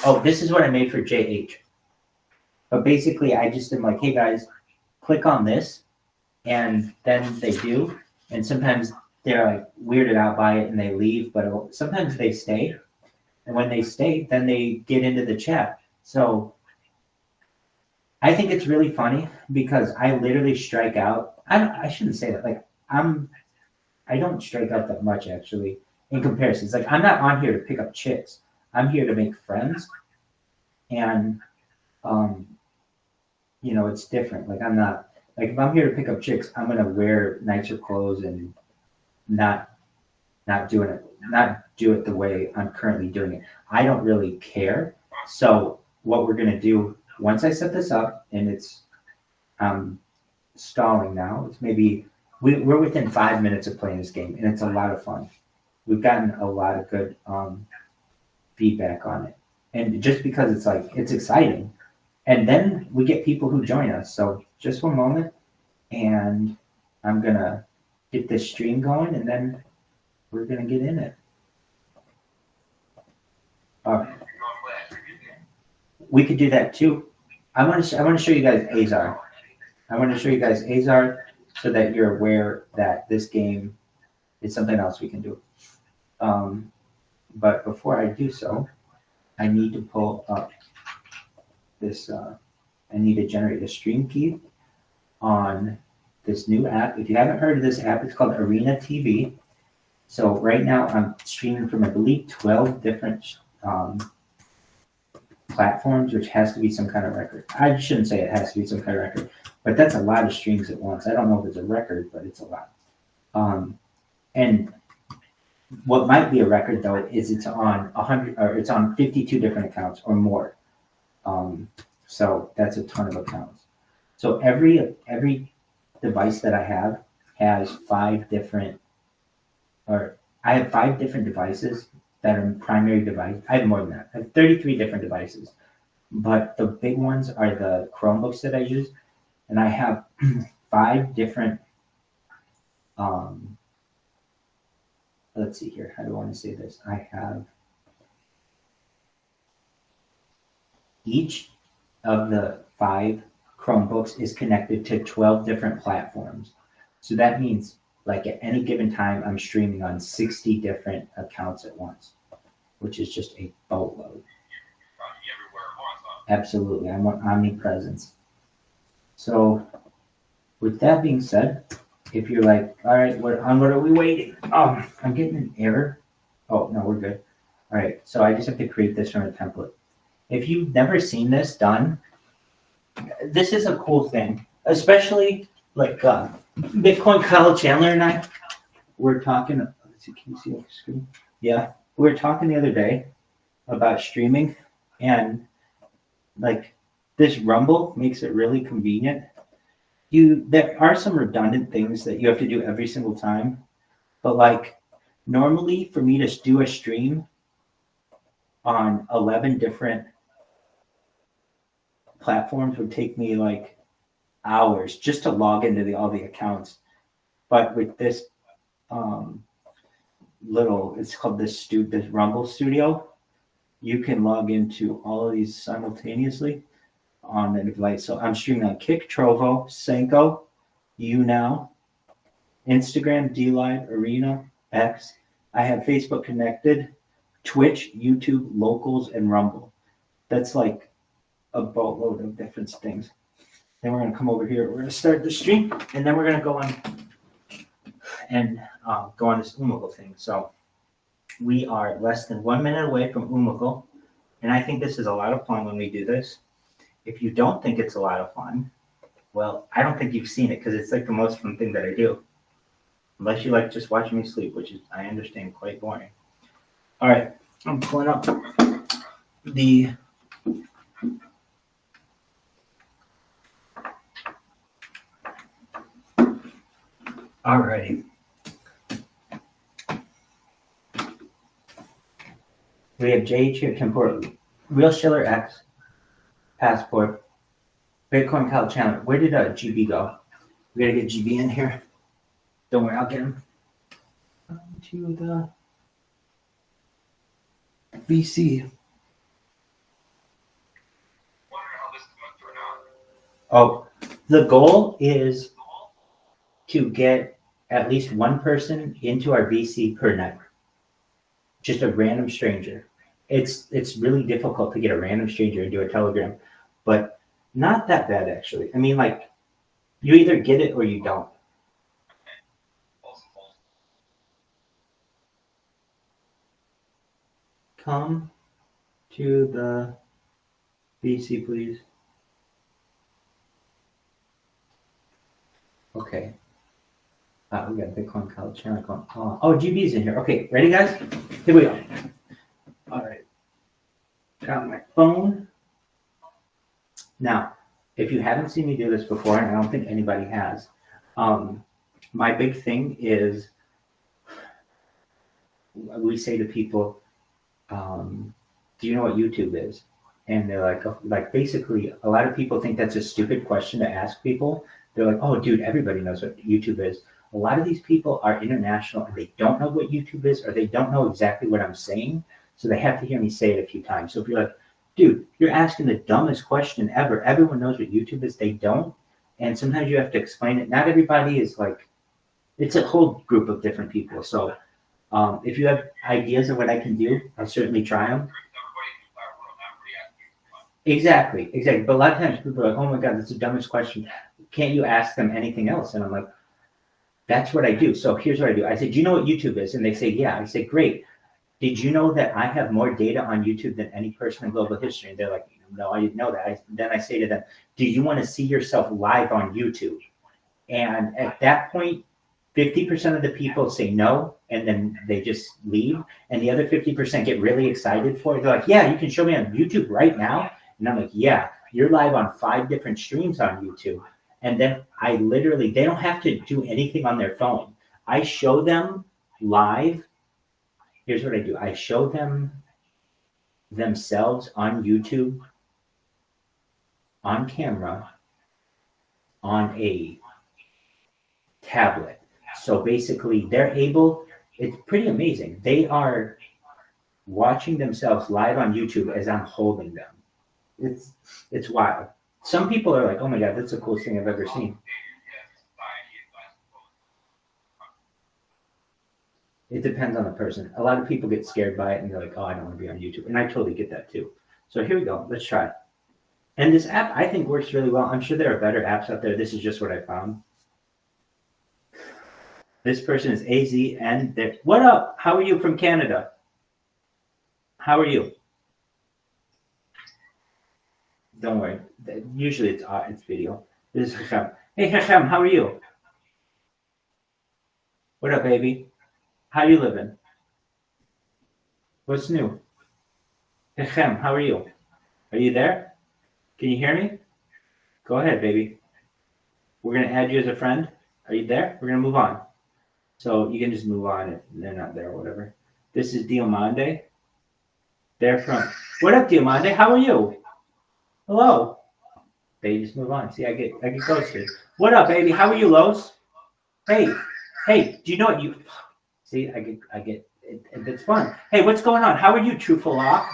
Oh, this is what I made for JH. But basically, I just am like, hey guys, click on this, and then they do. And sometimes they're like weirded out by it and they leave, but sometimes they stay. And when they stay, then they get into the chat. So I think it's really funny because I literally strike out. I shouldn't say that. Like I don't strike out that much actually in comparison. It's like I'm not on here to pick up chicks. I'm here to make friends, and it's different. Like I'm not like if I'm here to pick up chicks, I'm gonna wear nicer clothes and not do it the way I'm currently doing it. I don't really care. So what we're gonna do once I set this up, and it's stalling now. It's maybe we're within 5 minutes of playing this game, and it's a lot of fun. We've gotten a lot of good feedback on it, and just because it's exciting, and then we get people who join us. So just one moment, and I'm gonna get this stream going, and then we're gonna get in it. We could do that too. I want to show you guys Azar. I want to show you guys Azar so that you're aware that this game is something else we can do. But before I do so, I need to pull up this. I need to generate a stream key on this new app. If you haven't heard of this app, it's called Arena TV. So right now I'm streaming from, I believe, 12 different platforms, which has to be some kind of record. I shouldn't say it has to be some kind of record, but that's a lot of streams at once. I don't know if it's a record, but it's a lot. And what might be a record though is it's on 100 or it's on 52 different accounts or more. So that's a ton of accounts. So every device that I have has 5 different, or I have 5 different devices that are primary device. I have more than that. I have 33 different devices, but the big ones are the Chromebooks that I use, and I have 5 different. Let's see here. How do I want to say this? I have each of the 5 Chromebooks is connected to 12 different platforms. So that means like at any given time, I'm streaming on 60 different accounts at once, which is just a boatload. Absolutely. I want omnipresence. So with that being said, if you're like, all right, what are we waiting? Oh, I'm getting an error. Oh, no, we're good. All right, so I just have to create this from a template. If you've never seen this done, this is a cool thing, especially like Bitcoin Kyle Chandler and I were talking. Let's see, can you see off the screen? Yeah, we were talking the other day about streaming, and like this Rumble makes it really convenient. There are some redundant things that you have to do every single time, but like normally for me to do a stream on 11 different platforms would take me like hours just to log into all the accounts. But with this it's called this Rumble Studio, you can log into all of these simultaneously on the device. So I'm streaming on Kick, Trovo, Senko, YouNow, Instagram, DLive, Arena, X. I have Facebook connected, Twitch, YouTube, Locals, and Rumble. That's like a boatload of different things. Then we're going to come over here. We're going to start the stream, and then we're going to go on and go on this Omegle thing. So we are less than 1 minute away from Omegle, and I think this is a lot of fun when we do this. If you don't think it's a lot of fun, well, I don't think you've seen it because it's like the most fun thing that I do. Unless you like just watching me sleep, which is, I understand, quite boring. All right, I'm pulling up the Alrighty. We have JH here, Temport, Real Schiller X, Passport, Bitcoin Kyle Chandler. Where did GB go? We gotta get GB in here. Don't worry, I'll get him. To the VC. Oh, the goal is to get at least one person into our VC per night. Just a random stranger. It's really difficult to get a random stranger into a Telegram, but not that bad actually. I mean, like, you either get it or you don't. Come to the VC, please. Okay. We got Bitcoin Kyle Chandler going. Oh, GB's in here. Okay, ready, guys? Here we go. All right. Got my phone. Now, if you haven't seen me do this before, and I don't think anybody has, my big thing is we say to people, do you know what YouTube is? And they're like basically, a lot of people think that's a stupid question to ask people. They're like, oh, dude, everybody knows what YouTube is. A lot of these people are international and they don't know what YouTube is, or they don't know exactly what I'm saying. So they have to hear me say it a few times. So if you're like, dude, you're asking the dumbest question ever. Everyone knows what YouTube is. They don't. And sometimes you have to explain it. Not everybody is like, it's a whole group of different people. So if you have ideas of what I can do, I'll certainly try them. Exactly. But a lot of times people are like, oh my God, that's the dumbest question. Can't you ask them anything else? And I'm like, that's what I do. So here's what I do. I say, do you know what YouTube is? And they say, yeah. I say, great. Did you know that I have more data on YouTube than any person in global history? And they're like, no, I didn't know that. Then I say to them, do you want to see yourself live on YouTube? And at that point, 50% of the people say no, and then they just leave. And the other 50% get really excited for it. They're like, yeah, you can show me on YouTube right now. And I'm like, yeah, you're live on 5 different streams on YouTube. And then I literally, they don't have to do anything on their phone. I show them live Here's what I do. I show them themselves on YouTube, on camera, on a tablet. So basically, they're able, it's pretty amazing. They are watching themselves live on YouTube as I'm holding them. It's wild. Some people are like, oh my God, that's the coolest thing I've ever seen. It depends on the person. A lot of people get scared by it and they're like, oh, I don't want to be on YouTube. And I totally get that too. So here we go. Let's try it. And this app, I think, works really well. I'm sure there are better apps out there. This is just what I found. This person is AZN. What up? How are you from Canada? How are you? Don't worry. Usually it's video. This is Hashem. Hey, Hashem, how are you? What up, baby? How you living? What's new? Hashem, how are you? Are you there? Can you hear me? Go ahead, baby. We're going to add you as a friend. Are you there? We're going to move on. So you can just move on if they're not there or whatever. This is Diamande. They're from... What up, Diamande? How are you? Hello. They just move on. See, I get ghosted. What up, baby? How are you, Los? Hey, do you know what you... See, I get it's fun. Hey, what's going on? How are you, Truthful Lock?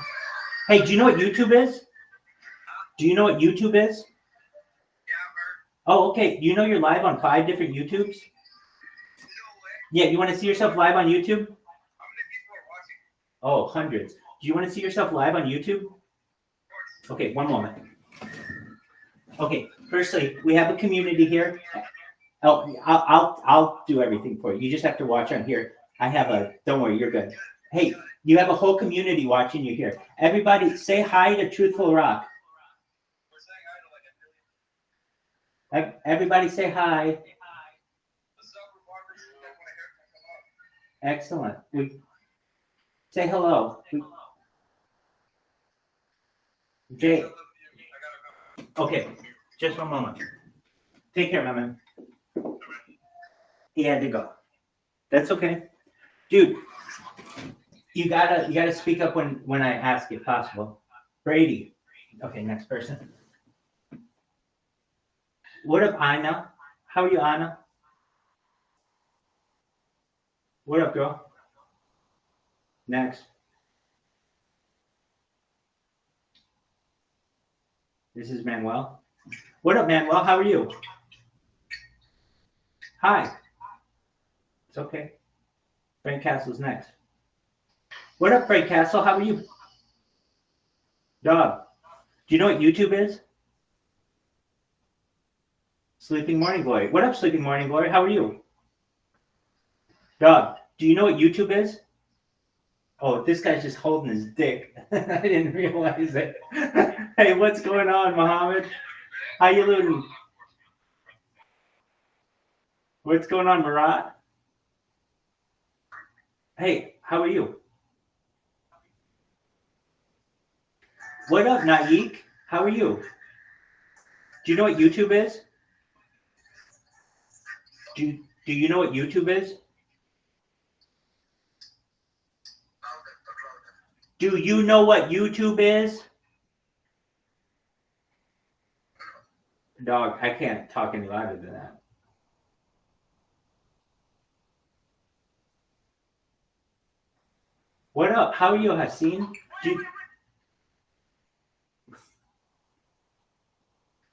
Hey, do you know what YouTube is? Do you know what YouTube is? Oh, okay. You know you're live on 5 different YouTubes? Yeah, you want to see yourself live on YouTube? Oh, hundreds. Do you want to see yourself live on YouTube? Okay, one moment. Okay, firstly, we have a community here. Oh, I'll do everything for you. You just have to watch on here. Don't worry, you're good. Hey, you have a whole community watching you here. Everybody say hi to Truthful Rock. Everybody say hi. Excellent. Say hello. Jay. Okay, just one moment. Take care, my man. He had to go. That's okay. Dude, you gotta speak up when I ask if possible. Brady. Okay, next person. What up, Anna? How are you, Anna? What up, girl? Next. This is Manuel. What up, Manuel? How are you? Hi. It's okay. Frank Castle's next. What up, Frank Castle? How are you? Dog. Do you know what YouTube is? Sleeping Morning Glory. What up, Sleeping Morning Glory? How are you? Dog. Do you know what YouTube is? Oh, this guy's just holding his dick. I didn't realize it. Hey, what's going on, Mohammed? How you living? What's going on, Marat? Hey, how are you? What up, Naik? How are you? Do you know what YouTube is? Do you know what YouTube is? Do you know what YouTube is? Dog, I can't talk any louder than that. What up? How are you, Haseen?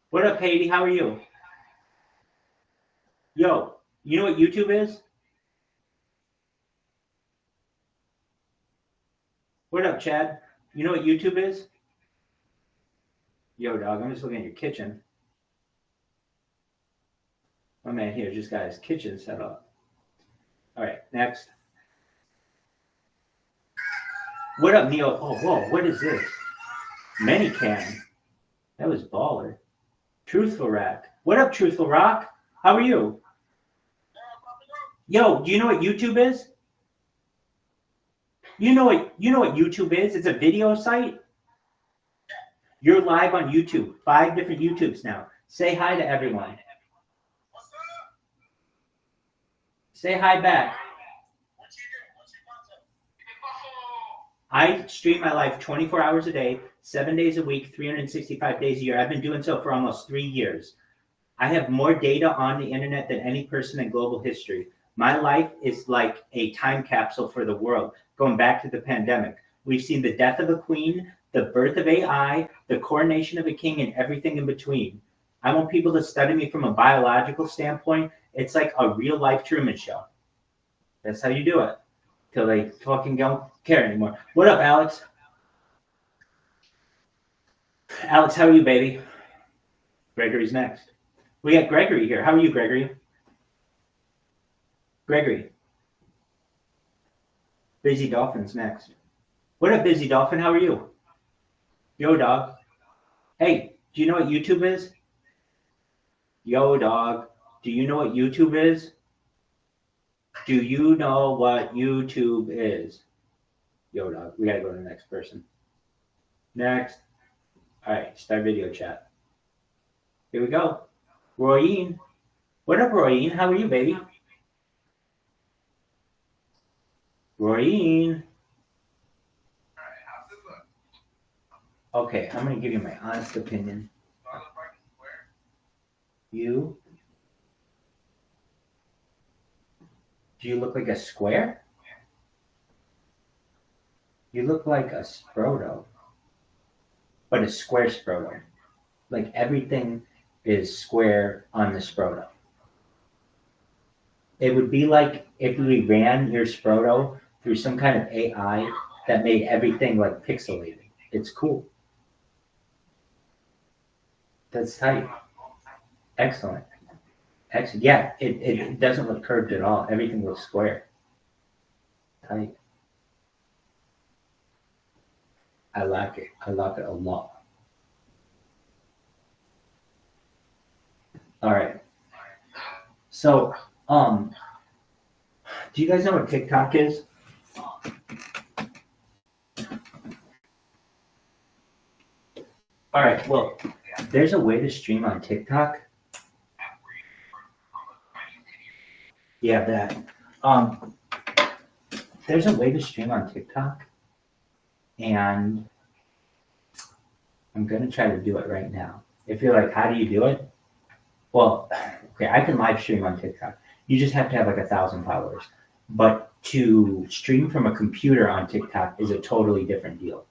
What up, Haiti? How are you? Yo, you know what YouTube is? What up, Chad? You know what YouTube is? Yo, dog, I'm just looking at your kitchen. My man here just got his kitchen set up. All right, next. What up, Neil? Oh, whoa, what is this? Manycam. That was baller. Truthful Rock. What up, Truthful Rock? How are you? Yo, do you know what YouTube is? You know what YouTube is? It's a video site. You're live on YouTube. 5 different YouTubes now. Say hi to everyone. Say hi back. I stream my life 24 hours a day, 7 days a week, 365 days a year. I've been doing so for almost 3 years. I have more data on the internet than any person in global history. My life is like a time capsule for the world, going back to the pandemic. We've seen the death of a queen, the birth of AI, the coronation of a king, and everything in between. I want people to study me from a biological standpoint. It's like a real life Truman Show. That's how you do it. Till they fucking don't care anymore. What up, Alex? Alex, how are you, baby? Gregory's next. We got Gregory here. How are you, Gregory? Gregory. Busy Dolphin's next. What up, Busy Dolphin? How are you? Yo, dog. Hey, do you know what YouTube is? Yo, dog. Do you know what YouTube is? Do you know what YouTube is? Yo, dog. We gotta go to the next person. Next. All right, start video chat. Here we go. Royeen. What up, Royeen? How are you, baby? Royeen. Alright, how's it look? Okay, I'm gonna give you my honest opinion. Do I look like a square? You? Do you look like a square? You look like a Sproto, but a square Sproto. Like everything is square on the Sproto. It would be like if we ran your Sproto through some kind of AI that made everything like pixelated. It's cool. That's tight. Excellent. Yeah, it doesn't look curved at all. Everything looks square. Tight. I like it. I like it a lot. All right. So, do you guys know what TikTok is? All right. Well, there's a way to stream on TikTok. Yeah, that. There's a way to stream on TikTok, and I'm gonna try to do it right now. If you're like, how do you do it? Well, okay, I can live stream on TikTok. You just have to have like 1,000 followers. But to stream from a computer on TikTok is a totally different deal.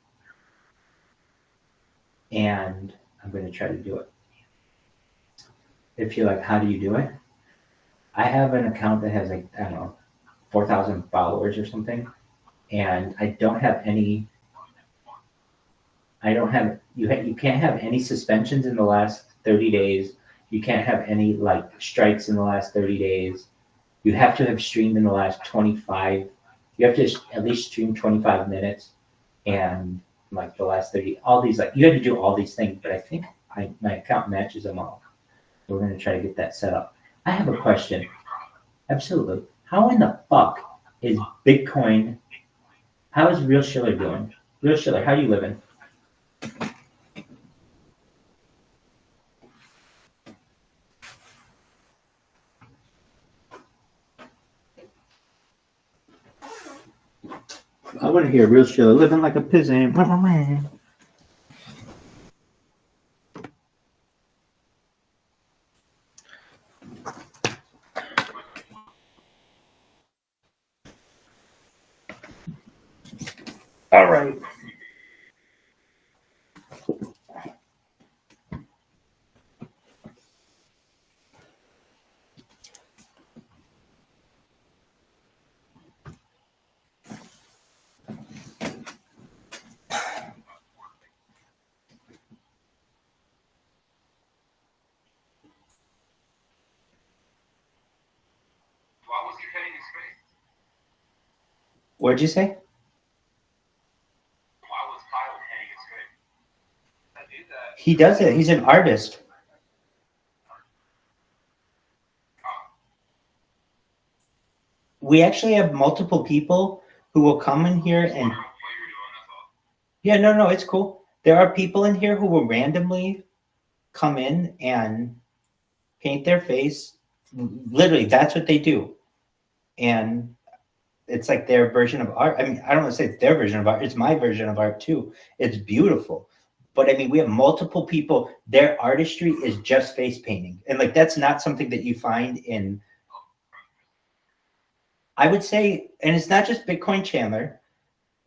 And I'm gonna try to do it. If you're like, how do you do it? I have an account that has like, I don't know, 4,000 followers or something. And I don't have any, you can't have any suspensions in the last 30 days. You can't have any like strikes in the last 30 days. You have to have streamed in the last 25. You have to at least stream 25 minutes and like the last 30, all these, like you have to do all these things, but I think my account matches them all. So we're going to try to get that set up. I have a question. Absolutely. How in the fuck is Bitcoin, how is Real Schiller doing? Real Schiller, how are you living? I want to hear Real Schiller living like a peasant. All right. Why was he petting his face? What'd you say? Why was Kyle petting his face? I did that. He does it. He's an artist. We actually have multiple people who will come in here and yeah, no, it's cool. There are people in here who will randomly come in and paint their face. Literally, that's what they do. And it's like their version of art. I mean, I don't want to say it's their version of art. It's my version of art too. It's beautiful. But I mean, we have multiple people. Their artistry is just face painting. And like, that's not something that you find in, I would say, and it's not just Bitcoin Chandler,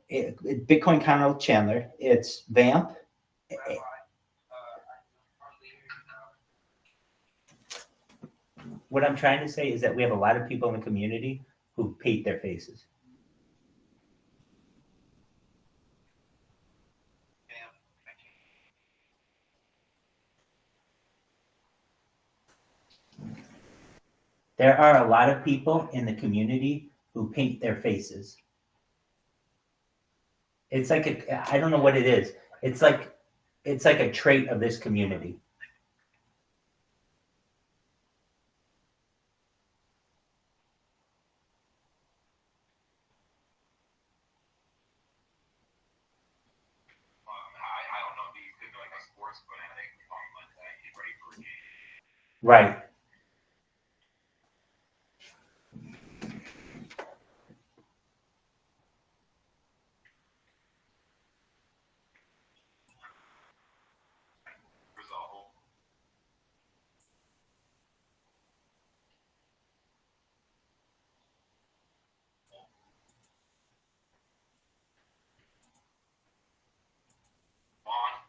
Bitcoin Connell Chandler, it's Vamp. Rabbi, What I'm trying to say is that we have a lot of people in the community who paint their faces. There are a lot of people in the community who paint their faces. It's like I don't know what it is. It's like a trait of this community. I don't know if you could be like a sports fanatic like that, get ready for a game. Right. Result. On.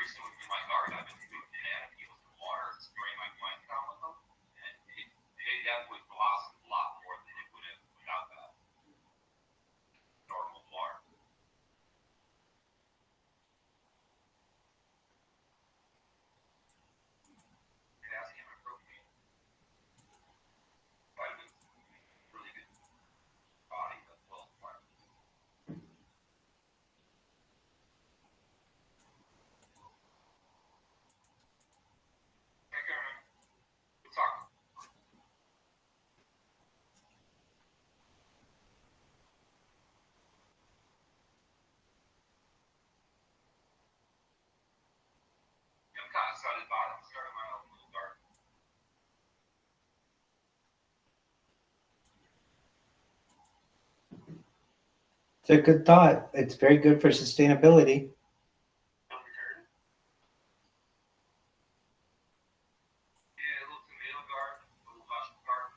recently in my garden, I've been doing banana peels in water, spraying my plants down with them, and that would blossom a lot more than it would have without that normal water. Potassium and protein, vitamins, really good body as well as plants. Take care, man. Good talk. Yeah, I'm kind of excited about it. I'm starting my own little garden. It's a good thought. It's very good for sustainability. Yeah, a little tomato garden, a little vegetable garden.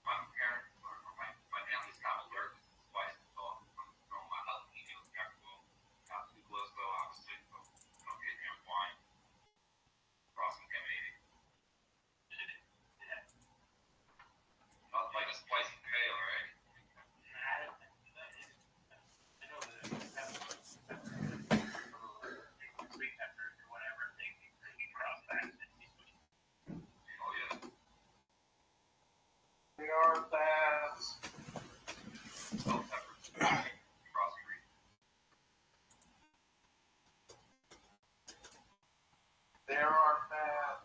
My parents, or my family's kind of allergic to spice, so I'm throwing my jalapenos, peppercorn, not too close though, obviously, so don't get me on wine, cross-contaminated. Not like a spicy kale, right? Oh yeah. They are baths. Bell peppers, cross green. There are baths.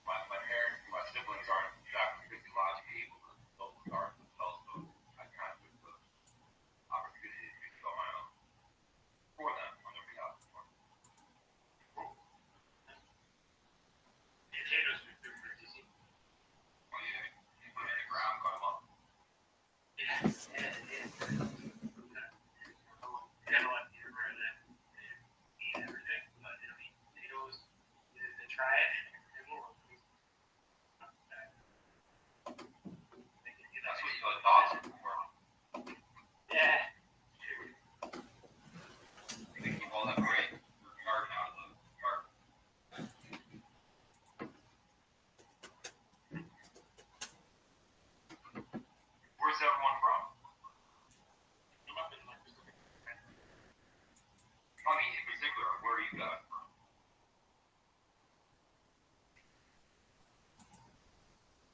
My parents, my siblings aren't exactly physiologically able to build a garden themselves, so I kind of took the opportunity to do it on my own for them on their behalf. Potatoes are super easy. Oh yeah, you put it in the ground, cut them up. Yeah, kind of like you were that eat everything, but I mean, potatoes, they try it, and will. That's what you dogs are for. Yeah. They keep all that great garden out of the garden. Where's everyone from? I mean, in particular, where are you guys from?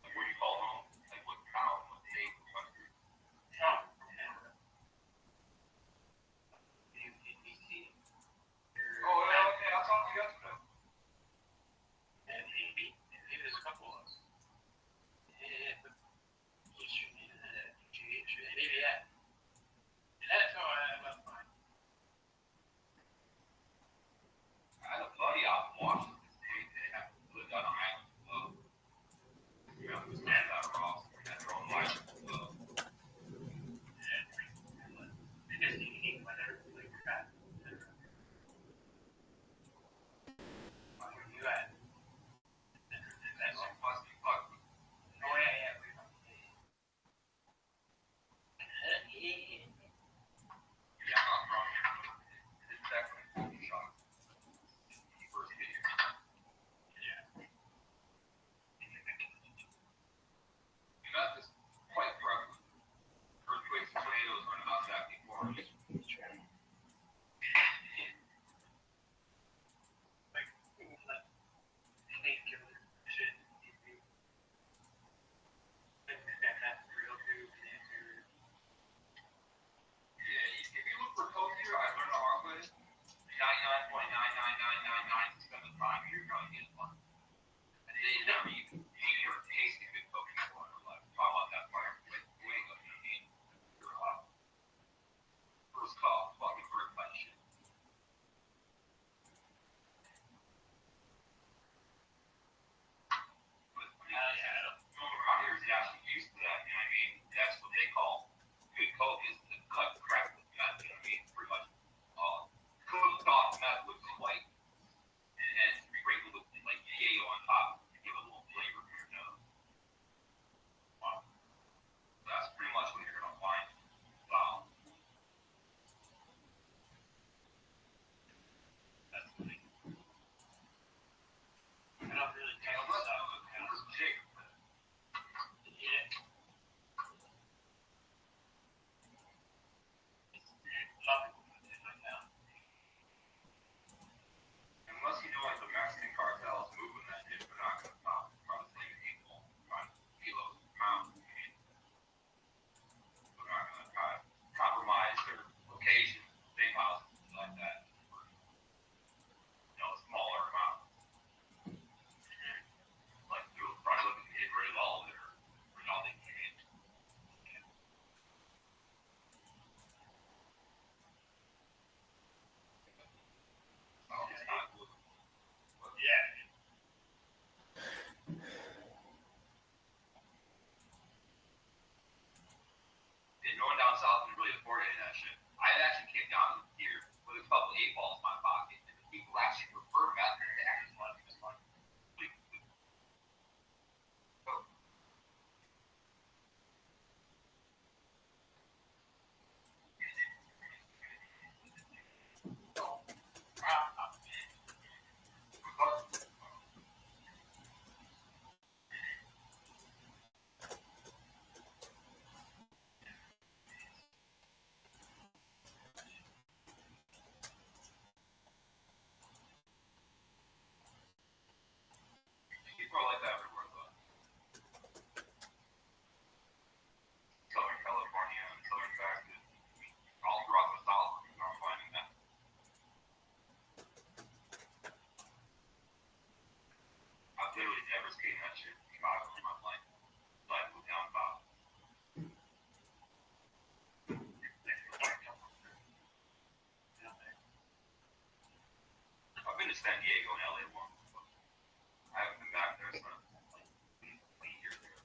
Like, where do you call home? Like, what town, what state, what country? Oh, yeah, okay, I'll talk to you yesterday. And maybe there's a couple of us. Yeah, but maybe that. And that's how I'm fine. shit in Chicago in my life. So I moved down about. I've been to San Diego and LA once, but I haven't been back there since like 8 years ago.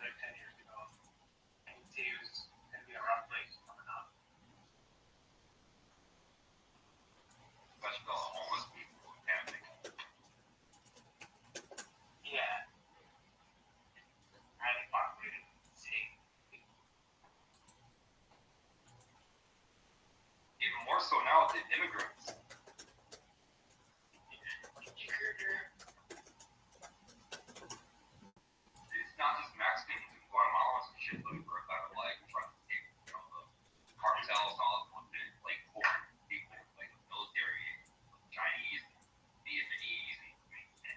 Like 10 years ago. And it was going to be a rough place coming up. Especially all the homeless people in camping. Yeah. Highly populated city. Even more so now with the immigrants. It's not just Mexicans and Guatemalans and shit looking for a better life, trying to take, the cartels and all of them, like poor people, like the military, Chinese, Vietnamese, and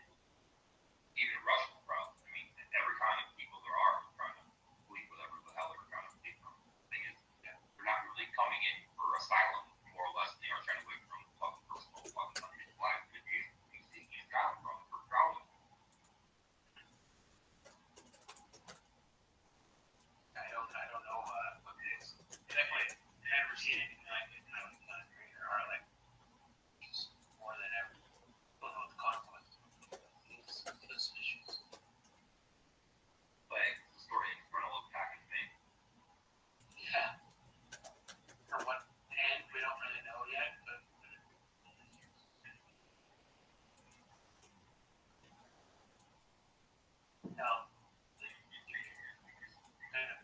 even Russian from. I mean, every kind of people there are trying to believe whatever the hell they're trying to believe from. The thing is, they're not really coming in for asylum, more or less. They are trying to live from fucking personal fucking countries, life, and you see asylum from for travel. I don't know what it is. Definitely never seen anything like it in my country. There are like just more than ever. Don't know what the conflict is. Those issues. Like the story in front of packing thing. Yeah. For what end, we don't really know yet, but no. Kind of.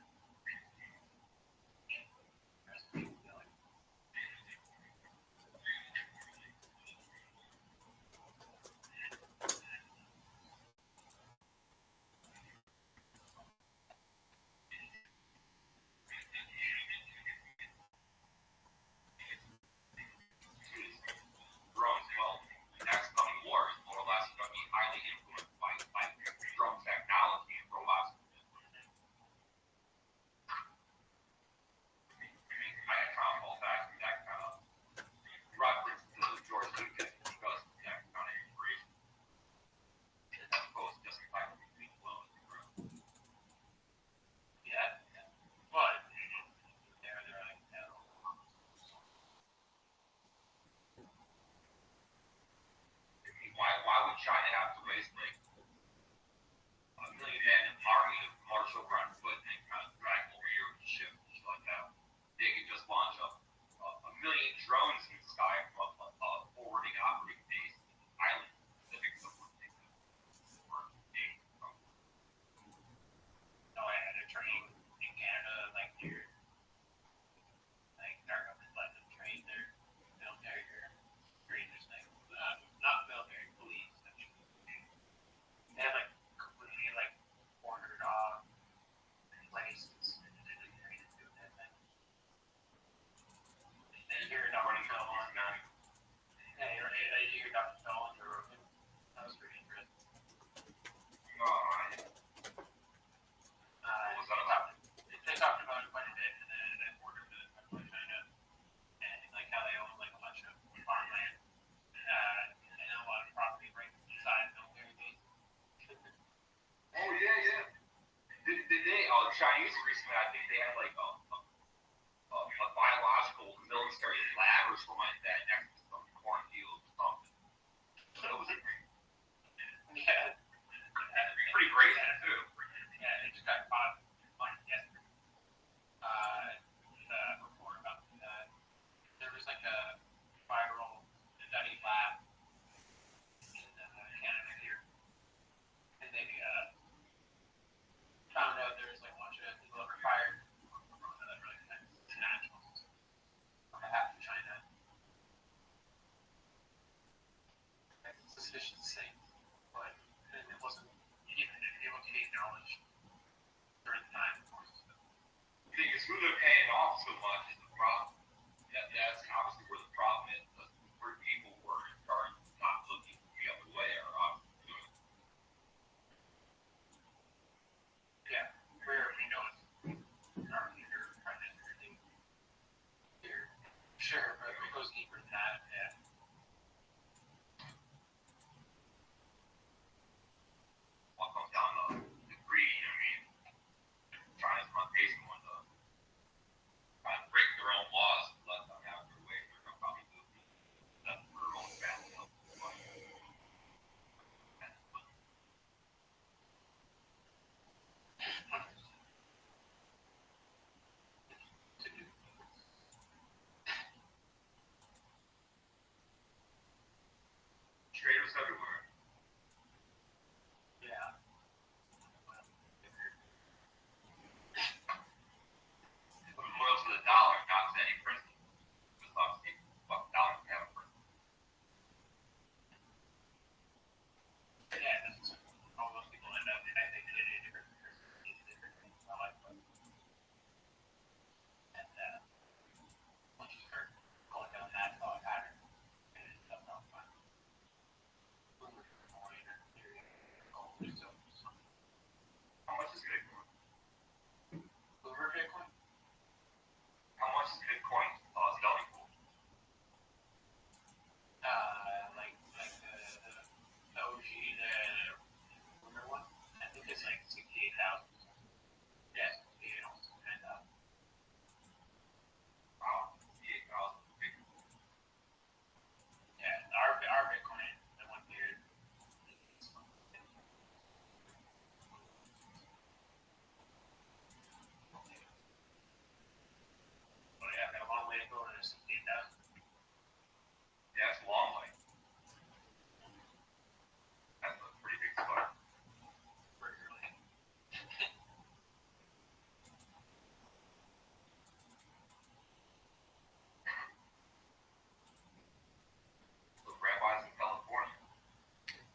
Drones, well, the next coming war is more or less going to be highly influenced by drone technology and robots. I had kind of fall back to that kind of reference to George Lucas because of that kind of inspiration. As opposed to just the fact that being blown. Yeah. But they're like, no. Why would China have to waste like a million men and army to march over on foot and kind of drag over here with ship and shit like that? They could just launch a million drones in the sky from a forwarding operating base island Pacific somewhere. No, I had a train in Canada, like here. Like our government let them train their military or trainers, like not military, police, actually.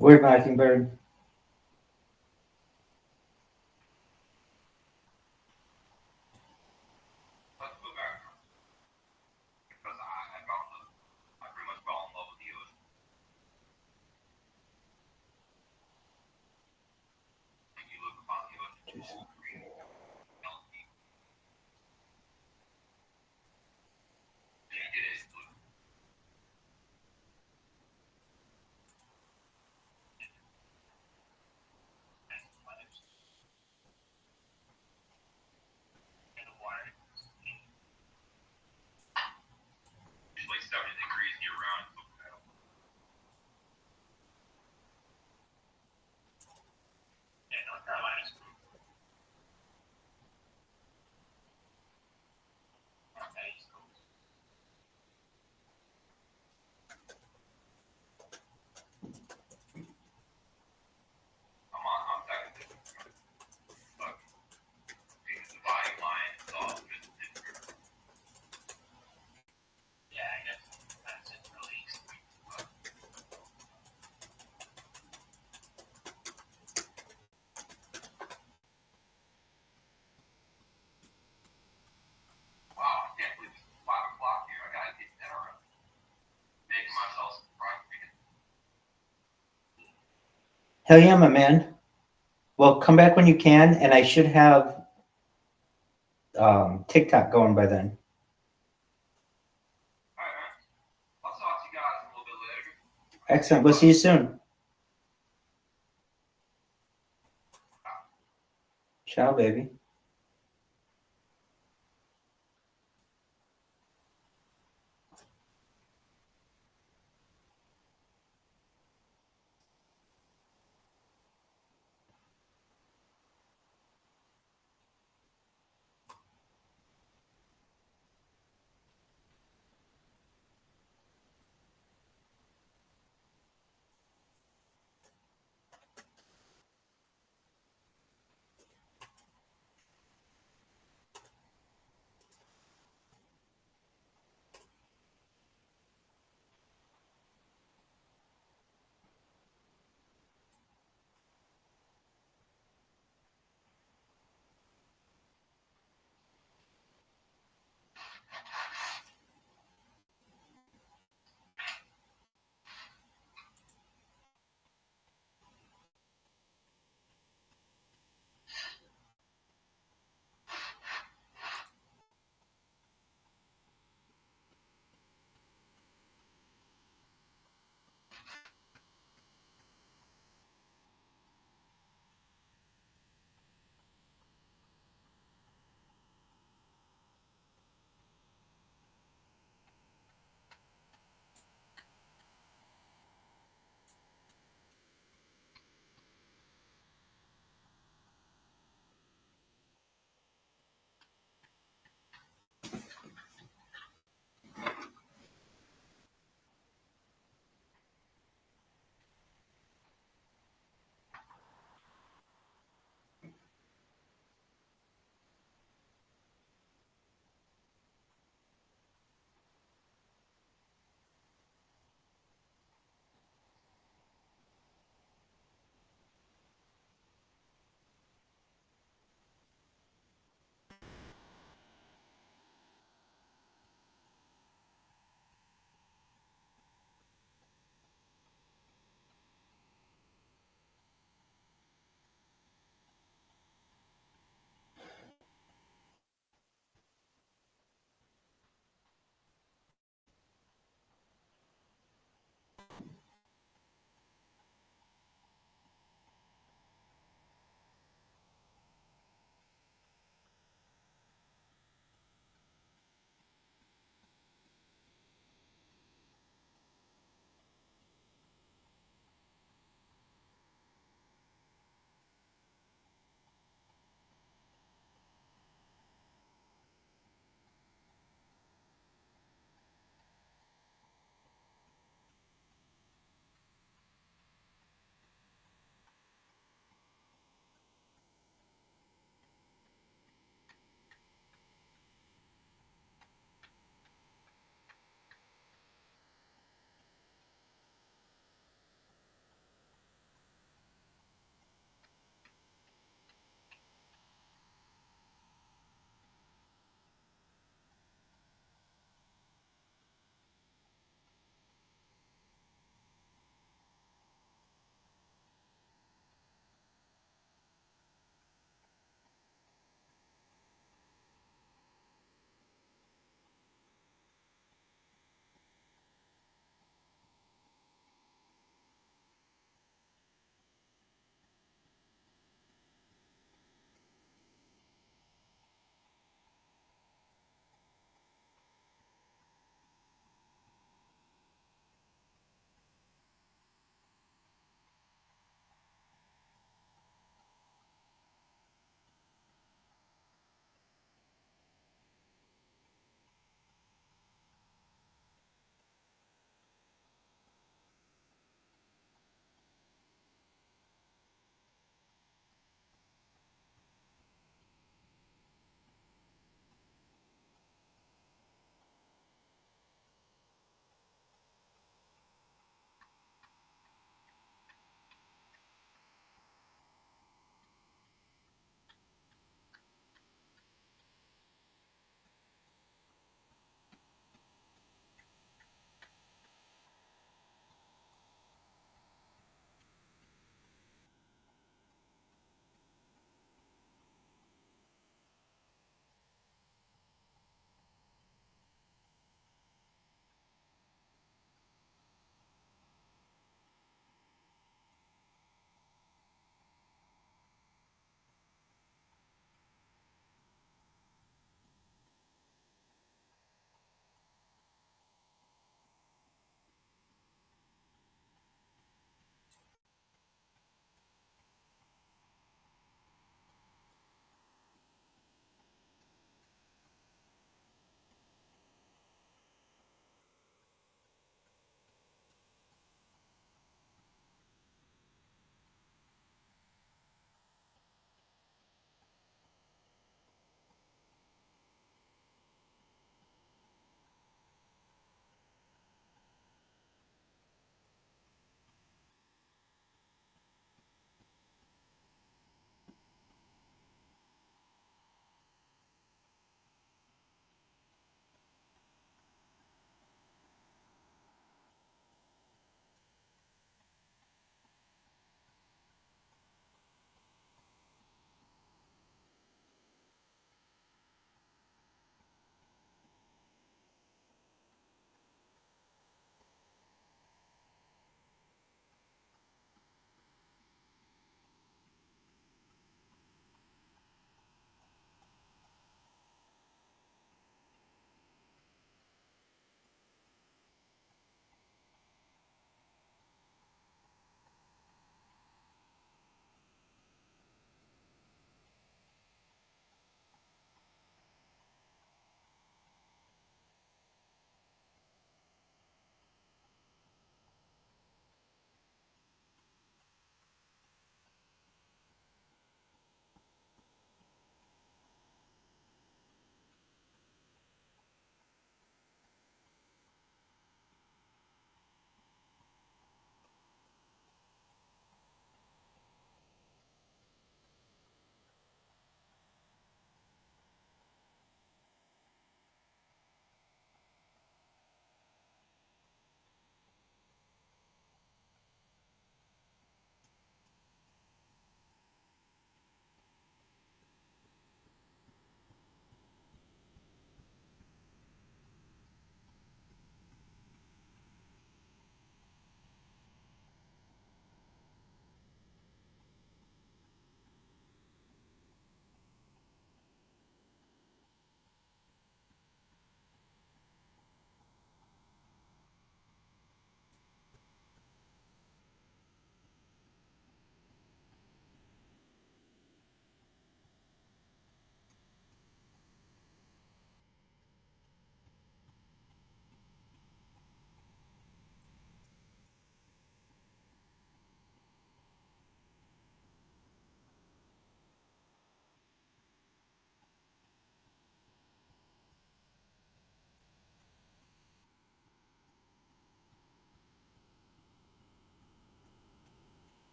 Word Mockingbird. Let's go back. Because I pretty much fell in love with the ocean. And you look upon the ocean, cold, green, healthy. And it is blue. And the planets. And the water. It's like 70 degrees year round. And North Carolina's blue. Okay, East Coast. I'm technically, but the dividing line is all just different. Yeah, I guess that's it really. But wow, I can't believe it's 5 o'clock here. I gotta get dinner. Making myself some fried chicken. Hell yeah, my man. Well, come back when you can, and I should have TikTok going by then. Alright, man. I'll talk to you guys a little bit later. Excellent. We'll see you soon. Ciao, baby.